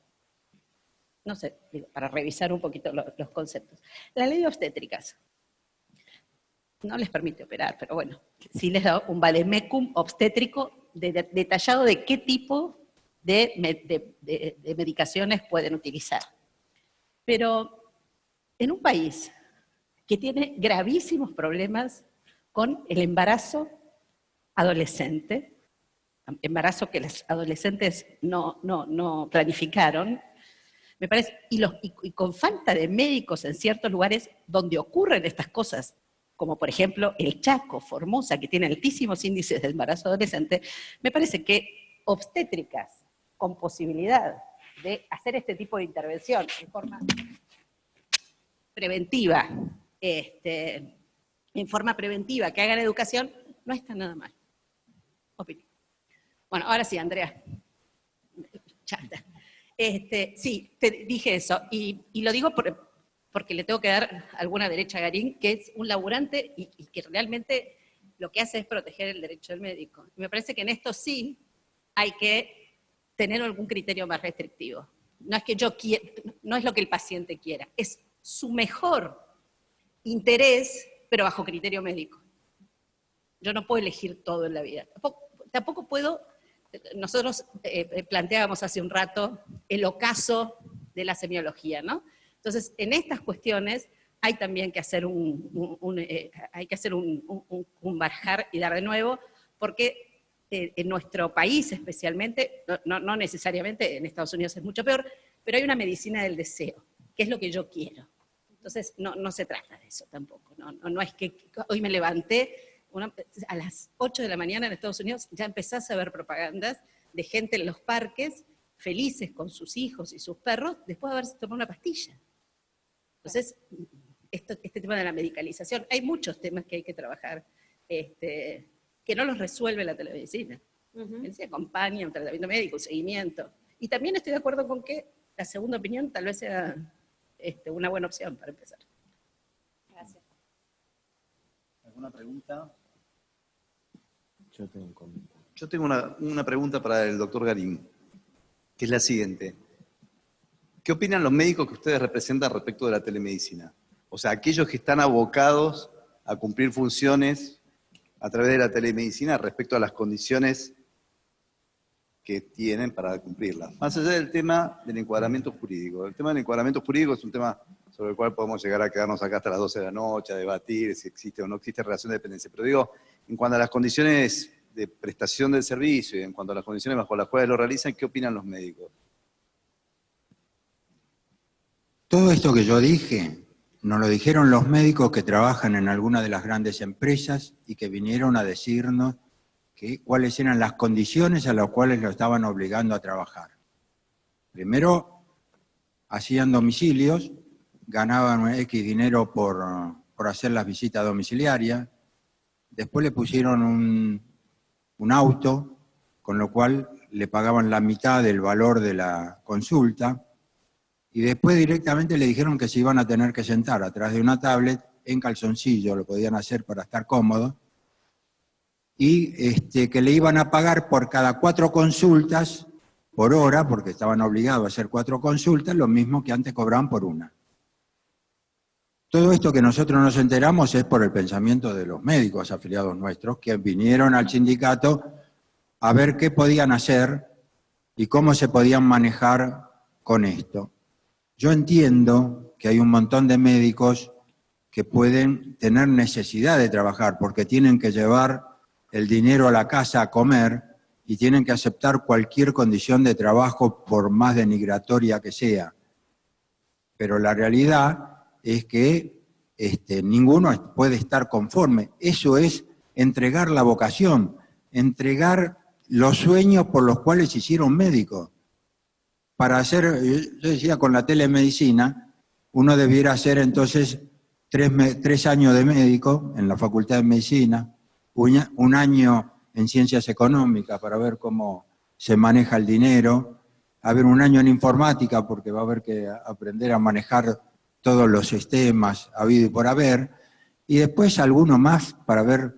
No sé, digo, para revisar un poquito los conceptos. La ley de obstétricas no les permite operar, pero bueno, sí les da un vademecum obstétrico detallado de qué tipo de medicaciones pueden utilizar. Pero en un país que tiene gravísimos problemas con el embarazo adolescente, embarazo que los adolescentes no planificaron, me parece, y con falta de médicos en ciertos lugares donde ocurren estas cosas, como por ejemplo el Chaco, Formosa, que tiene altísimos índices de embarazo adolescente, me parece que obstétricas con posibilidad de hacer este tipo de intervención en forma preventiva, que hagan educación, no está nada mal. Opinión. Bueno, ahora sí, Andrea. Chata. Sí, te dije eso, y lo digo porque le tengo que dar alguna derecha a Garín, que es un laburante y que realmente lo que hace es proteger el derecho del médico. Y me parece que en esto sí hay que tener algún criterio más restrictivo. No es que no es lo que el paciente quiera, es su mejor interés, pero bajo criterio médico. Yo no puedo elegir todo en la vida. Tampoco puedo. Nosotros planteábamos hace un rato el ocaso de la semiología, ¿no? Entonces, en estas cuestiones hay también que hacer un barajar y dar de nuevo, porque en nuestro país especialmente, no necesariamente, en Estados Unidos es mucho peor, pero hay una medicina del deseo, que es lo que yo quiero. Entonces, no se trata de eso tampoco. No es que hoy me levanté, a las 8 de la mañana en Estados Unidos ya empezás a ver propagandas de gente en los parques, felices con sus hijos y sus perros, después de haberse tomado una pastilla. Entonces, este tema de la medicalización, hay muchos temas que hay que trabajar, que no los resuelve la telemedicina. Se acompaña un tratamiento médico, un seguimiento. Y también estoy de acuerdo con que la segunda opinión tal vez sea una buena opción para empezar. Gracias. ¿Alguna pregunta? Yo tengo una pregunta para el doctor Garín, que es la siguiente. ¿Qué opinan los médicos que ustedes representan respecto de la telemedicina? O sea, aquellos que están abocados a cumplir funciones a través de la telemedicina respecto a las condiciones que tienen para cumplirlas. Más allá del tema del encuadramiento jurídico. El tema del encuadramiento jurídico es un tema sobre el cual podemos llegar a quedarnos acá hasta las 12 de la noche, a debatir si existe o no existe relación de dependencia. Pero digo, en cuanto a las condiciones de prestación del servicio y en cuanto a las condiciones bajo las cuales lo realizan, ¿qué opinan los médicos? Todo esto que yo dije, nos lo dijeron los médicos que trabajan en alguna de las grandes empresas y que vinieron a decirnos cuáles eran las condiciones a las cuales lo estaban obligando a trabajar. Primero, hacían domicilios, ganaban X dinero por hacer las visitas domiciliarias, después le pusieron un auto, con lo cual le pagaban la mitad del valor de la consulta, y después directamente le dijeron que se iban a tener que sentar atrás de una tablet, en calzoncillo, lo podían hacer para estar cómodos, y que le iban a pagar por cada 4 consultas por hora, porque estaban obligados a hacer 4 consultas, lo mismo que antes cobraban por una. Todo esto que nosotros nos enteramos es por el pensamiento de los médicos afiliados nuestros, que vinieron al sindicato a ver qué podían hacer y cómo se podían manejar con esto. Yo entiendo que hay un montón de médicos que pueden tener necesidad de trabajar porque tienen que llevar el dinero a la casa a comer y tienen que aceptar cualquier condición de trabajo por más denigratoria que sea. Pero la realidad es que ninguno puede estar conforme. Eso es entregar la vocación, entregar los sueños por los cuales se hicieron médicos. Para hacer, yo decía, con la telemedicina, uno debiera hacer entonces 3 años de médico en la Facultad de Medicina, un año en Ciencias Económicas para ver cómo se maneja el dinero, un año en Informática porque va a haber que aprender a manejar todos los sistemas habido y por haber, y después alguno más para ver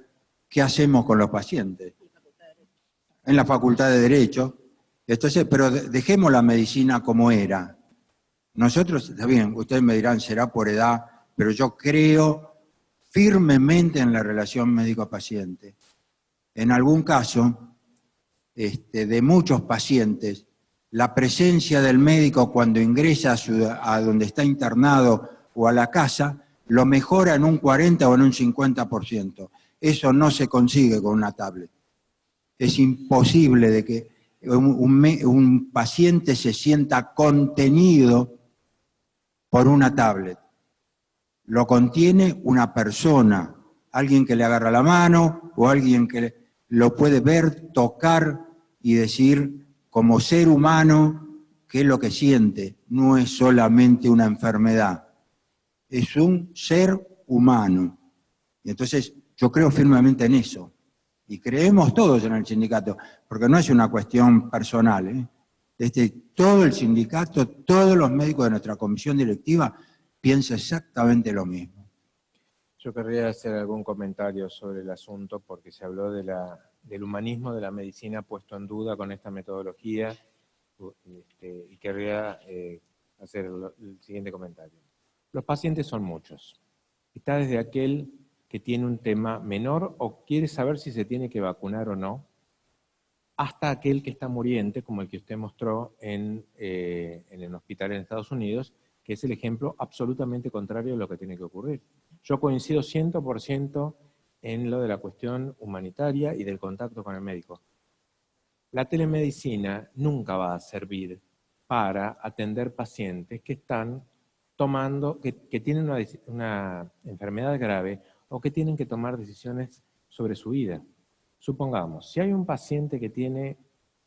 qué hacemos con los pacientes. En la Facultad de Derecho. Entonces, pero dejemos la medicina como era. Nosotros, está bien, ustedes me dirán, será por edad, pero yo creo firmemente en la relación médico-paciente. En algún caso, de muchos pacientes, la presencia del médico cuando ingresa a donde está internado o a la casa, lo mejora en un 40 o en un 50%. Eso no se consigue con una tablet. Es imposible de que un paciente se sienta contenido por una tablet. Lo contiene una persona, alguien que le agarra la mano o alguien que lo puede ver, tocar y decir como ser humano qué es lo que siente. No es solamente una enfermedad, es un ser humano. Y entonces yo creo firmemente en eso. Y creemos todos en el sindicato, porque no es una cuestión personal, ¿eh? Todo el sindicato, todos los médicos de nuestra comisión directiva piensan exactamente lo mismo. Yo querría hacer algún comentario sobre el asunto porque se habló del humanismo de la medicina puesto en duda con esta metodología y querría hacer el siguiente comentario. Los pacientes son muchos. Está desde aquel que tiene un tema menor o quiere saber si se tiene que vacunar o no, hasta aquel que está muriente, como el que usted mostró en el hospital en Estados Unidos, que es el ejemplo absolutamente contrario de lo que tiene que ocurrir. Yo coincido 100% en lo de la cuestión humanitaria y del contacto con el médico. La telemedicina nunca va a servir para atender pacientes que están tomando, que tienen una enfermedad grave o que tienen que tomar decisiones sobre su vida. Supongamos, si hay un paciente que tiene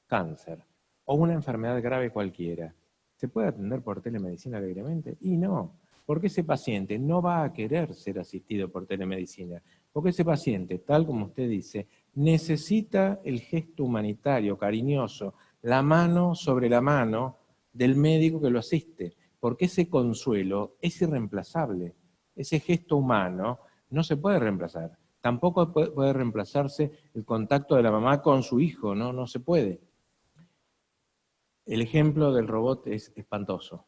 cáncer o una enfermedad grave cualquiera, ¿se puede atender por telemedicina alegremente? Y no, porque ese paciente no va a querer ser asistido por telemedicina, porque ese paciente, tal como usted dice, necesita el gesto humanitario, cariñoso, la mano sobre la mano del médico que lo asiste, porque ese consuelo es irreemplazable. Ese gesto humano no se puede reemplazar. Tampoco puede reemplazarse el contacto de la mamá con su hijo, no se puede. El ejemplo del robot es espantoso.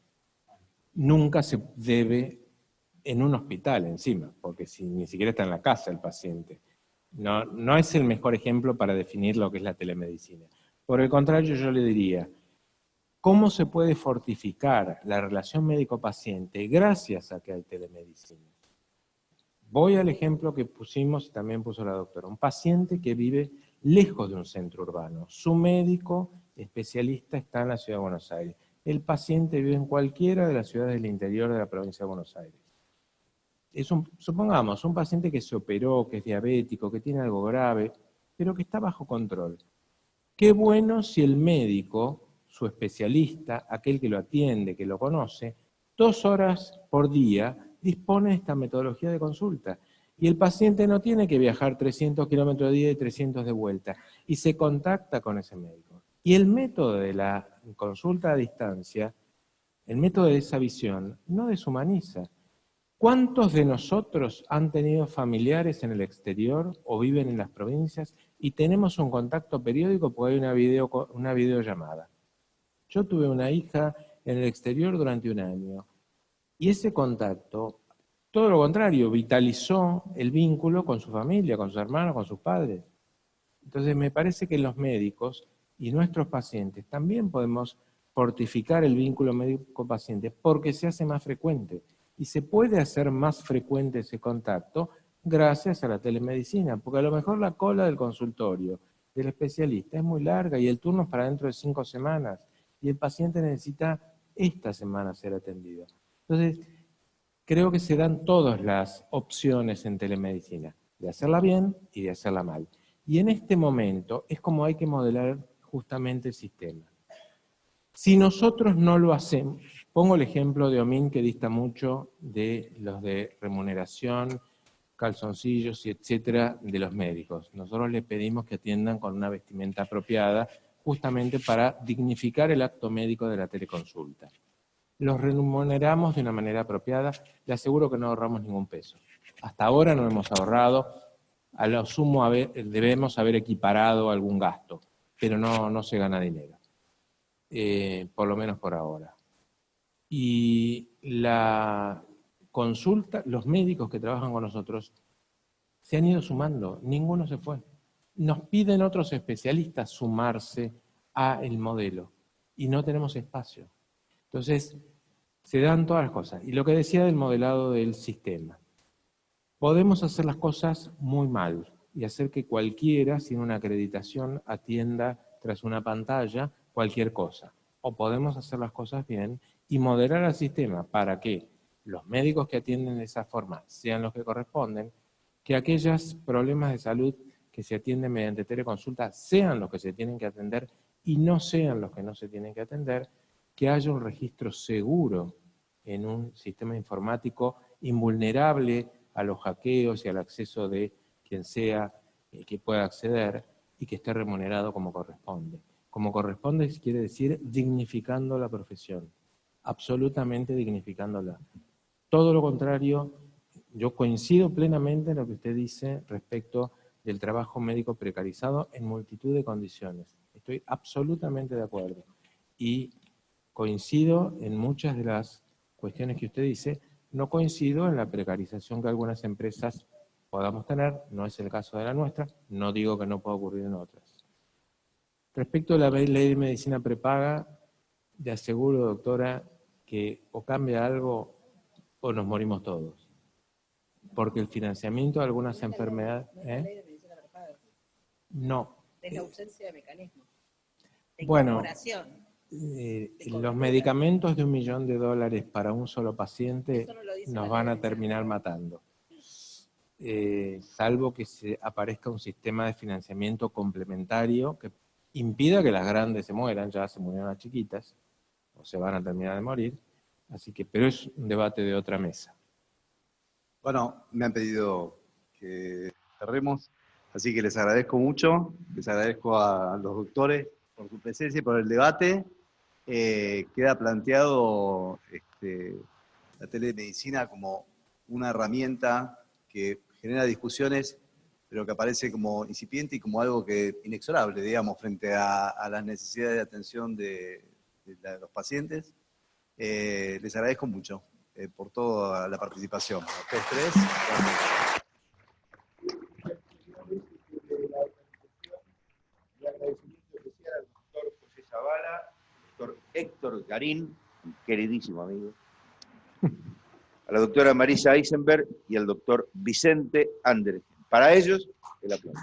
Nunca se debe en un hospital encima, porque si ni siquiera está en la casa el paciente. No es el mejor ejemplo para definir lo que es la telemedicina. Por el contrario, yo le diría, ¿cómo se puede fortificar la relación médico-paciente gracias a que hay telemedicina? Voy al ejemplo que pusimos y también puso la doctora. Un paciente que vive lejos de un centro urbano. Su médico especialista está en la Ciudad de Buenos Aires. El paciente vive en cualquiera de las ciudades del interior de la provincia de Buenos Aires. Supongamos, un paciente que se operó, que es diabético, que tiene algo grave, pero que está bajo control. Qué bueno si el médico, su especialista, aquel que lo atiende, que lo conoce, 2 horas por día dispone de esta metodología de consulta. Y el paciente no tiene que viajar 300 kilómetros de ida y 300 de vuelta. Y se contacta con ese médico. Y el método de la consulta a distancia, el método de esa visión, no deshumaniza. ¿Cuántos de nosotros han tenido familiares en el exterior o viven en las provincias y tenemos un contacto periódico porque hay una videollamada? Yo tuve una hija en el exterior durante 1 año y ese contacto, todo lo contrario, vitalizó el vínculo con su familia, con sus hermanos, con sus padres. Entonces me parece que los médicos y nuestros pacientes también podemos fortificar el vínculo médico-paciente porque se hace más frecuente. Y se puede hacer más frecuente ese contacto gracias a la telemedicina, porque a lo mejor la cola del consultorio del especialista es muy larga y el turno es para dentro de 5 semanas y el paciente necesita esta semana ser atendido. Entonces, creo que se dan todas las opciones en telemedicina, de hacerla bien y de hacerla mal. Y en este momento es como hay que modelar justamente el sistema. Si nosotros no lo hacemos, pongo el ejemplo de Omín que dista mucho de los de remuneración, calzoncillos y etcétera de los médicos. Nosotros les pedimos que atiendan con una vestimenta apropiada justamente para dignificar el acto médico de la teleconsulta. los remuneramos de una manera apropiada, le aseguro que no ahorramos ningún peso. Hasta ahora no hemos ahorrado, a lo sumo debemos haber equiparado algún gasto, pero no se gana dinero, por lo menos por ahora. Y la consulta, los médicos que trabajan con nosotros se han ido sumando, ninguno se fue. Nos piden otros especialistas sumarse a el modelo y no tenemos espacio. Entonces, se dan todas las cosas. Y lo que decía del modelado del sistema. Podemos hacer las cosas muy mal y hacer que cualquiera, sin una acreditación, atienda tras una pantalla cualquier cosa. O podemos hacer las cosas bien y modelar al sistema para que los médicos que atienden de esa forma sean los que corresponden, que aquellos problemas de salud que se atienden mediante teleconsulta sean los que se tienen que atender y no sean los que no se tienen que atender, que haya un registro seguro en un sistema informático invulnerable a los hackeos y al acceso de quien sea que pueda acceder y que esté remunerado como corresponde. Como corresponde quiere decir dignificando la profesión, absolutamente dignificándola. Todo lo contrario, yo coincido plenamente en lo que usted dice respecto del trabajo médico precarizado en multitud de condiciones. Estoy absolutamente de acuerdo. Y coincido en muchas de las cuestiones que usted dice, no coincido en la precarización que algunas empresas podamos tener, no es el caso de la nuestra, no digo que no pueda ocurrir en otras. Respecto a la ley de medicina prepaga, le aseguro, doctora, que o cambia algo o nos morimos todos. Porque el financiamiento de algunas enfermedades... No. Es la ausencia de mecanismos. De bueno, incorporación. Los medicamentos de $1 millón para un solo paciente nos van a terminar matando. Salvo que se aparezca un sistema de financiamiento complementario que impida que las grandes se mueran, ya se murieron las chiquitas, o se van a terminar de morir, así que, pero es un debate de otra mesa. Bueno, me han pedido que cerremos, así que les agradezco mucho, les agradezco a los doctores por su presencia y por el debate. Queda planteado la telemedicina como una herramienta que genera discusiones, pero que aparece como incipiente y como algo que inexorable, digamos, frente a las necesidades de atención de los pacientes. Les agradezco mucho por toda la participación. A ustedes tres. Y agradecimiento especial al doctor José Zavala, doctor Héctor Garín, un queridísimo amigo, a la doctora Marisa Eisenberg y al doctor Vicente Andrés. Para ellos, el aplauso.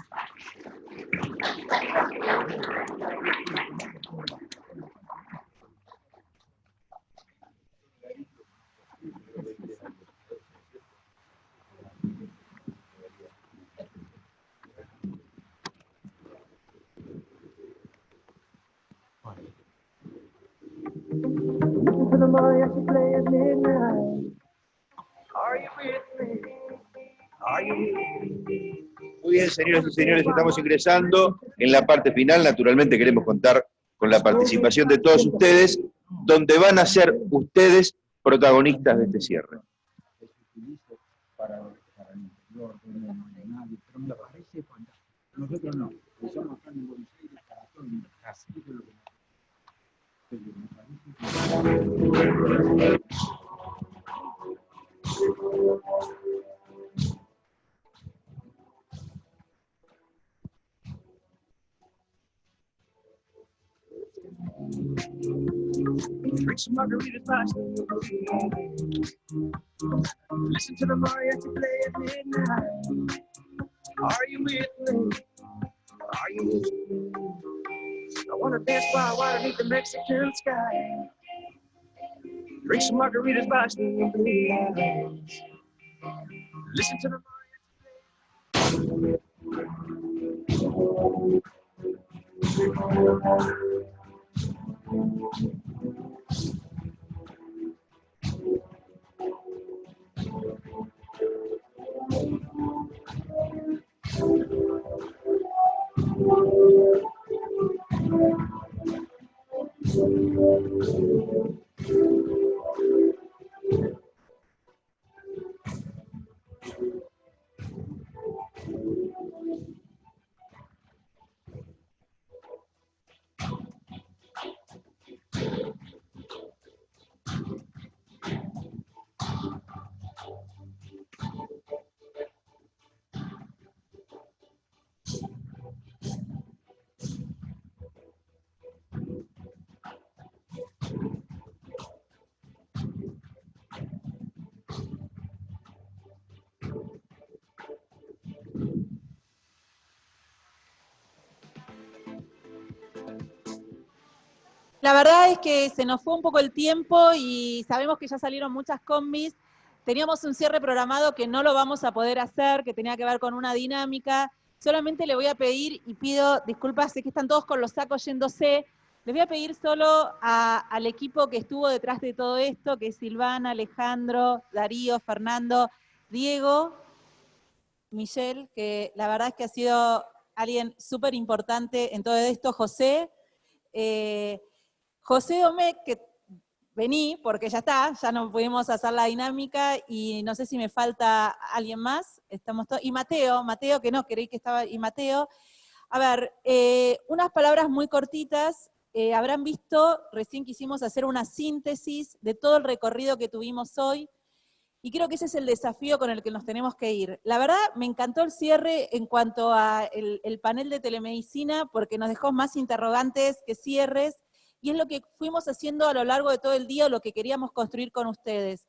Muy bien, señoras y señores, estamos ingresando en la parte final. Naturalmente queremos contar con la participación de todos ustedes, donde van a ser ustedes protagonistas de este cierre. Nosotros no, estamos acá en Buenos Aires para todo el mundo. Drink some margaritas by listen to the mariachi play at midnight. Are you with me? Are you with me? I wanna dance by water beneath the Mexican sky. Drink some margaritas by swinging blue lights. Listen to the La verdad es que se nos fue un poco el tiempo y sabemos que ya salieron muchas combis. Teníamos un cierre programado que no lo vamos a poder hacer, que tenía que ver con una dinámica. Solamente le voy a pedir, y pido disculpas, sé que están todos con los sacos yéndose, les voy a pedir solo al equipo que estuvo detrás de todo esto, que es Silvana, Alejandro, Darío, Fernando, Diego, Michelle, que la verdad es que ha sido alguien súper importante en todo esto, José, José Domecq, que vení, porque ya está, ya no pudimos hacer la dinámica, y no sé si me falta alguien más, estamos todos, y Mateo, que no, creí que estaba, y Mateo. A ver, unas palabras muy cortitas. Habrán visto, recién quisimos hacer una síntesis de todo el recorrido que tuvimos hoy, y creo que ese es el desafío con el que nos tenemos que ir. La verdad, me encantó el cierre en cuanto a el panel de telemedicina, porque nos dejó más interrogantes que cierres, y es lo que fuimos haciendo a lo largo de todo el día, lo que queríamos construir con ustedes.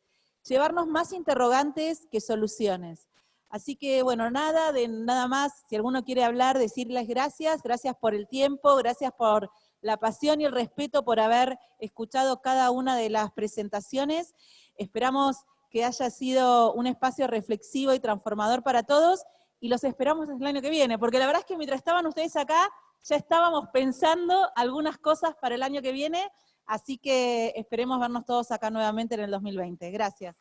Llevarnos más interrogantes que soluciones. Así que, bueno, nada más. Si alguno quiere hablar, decirles gracias por el tiempo, gracias por la pasión y el respeto por haber escuchado cada una de las presentaciones. Esperamos que haya sido un espacio reflexivo y transformador para todos, y los esperamos el año que viene, porque la verdad es que mientras estaban ustedes acá, ya estábamos pensando algunas cosas para el año que viene, así que esperemos vernos todos acá nuevamente en el 2020. Gracias.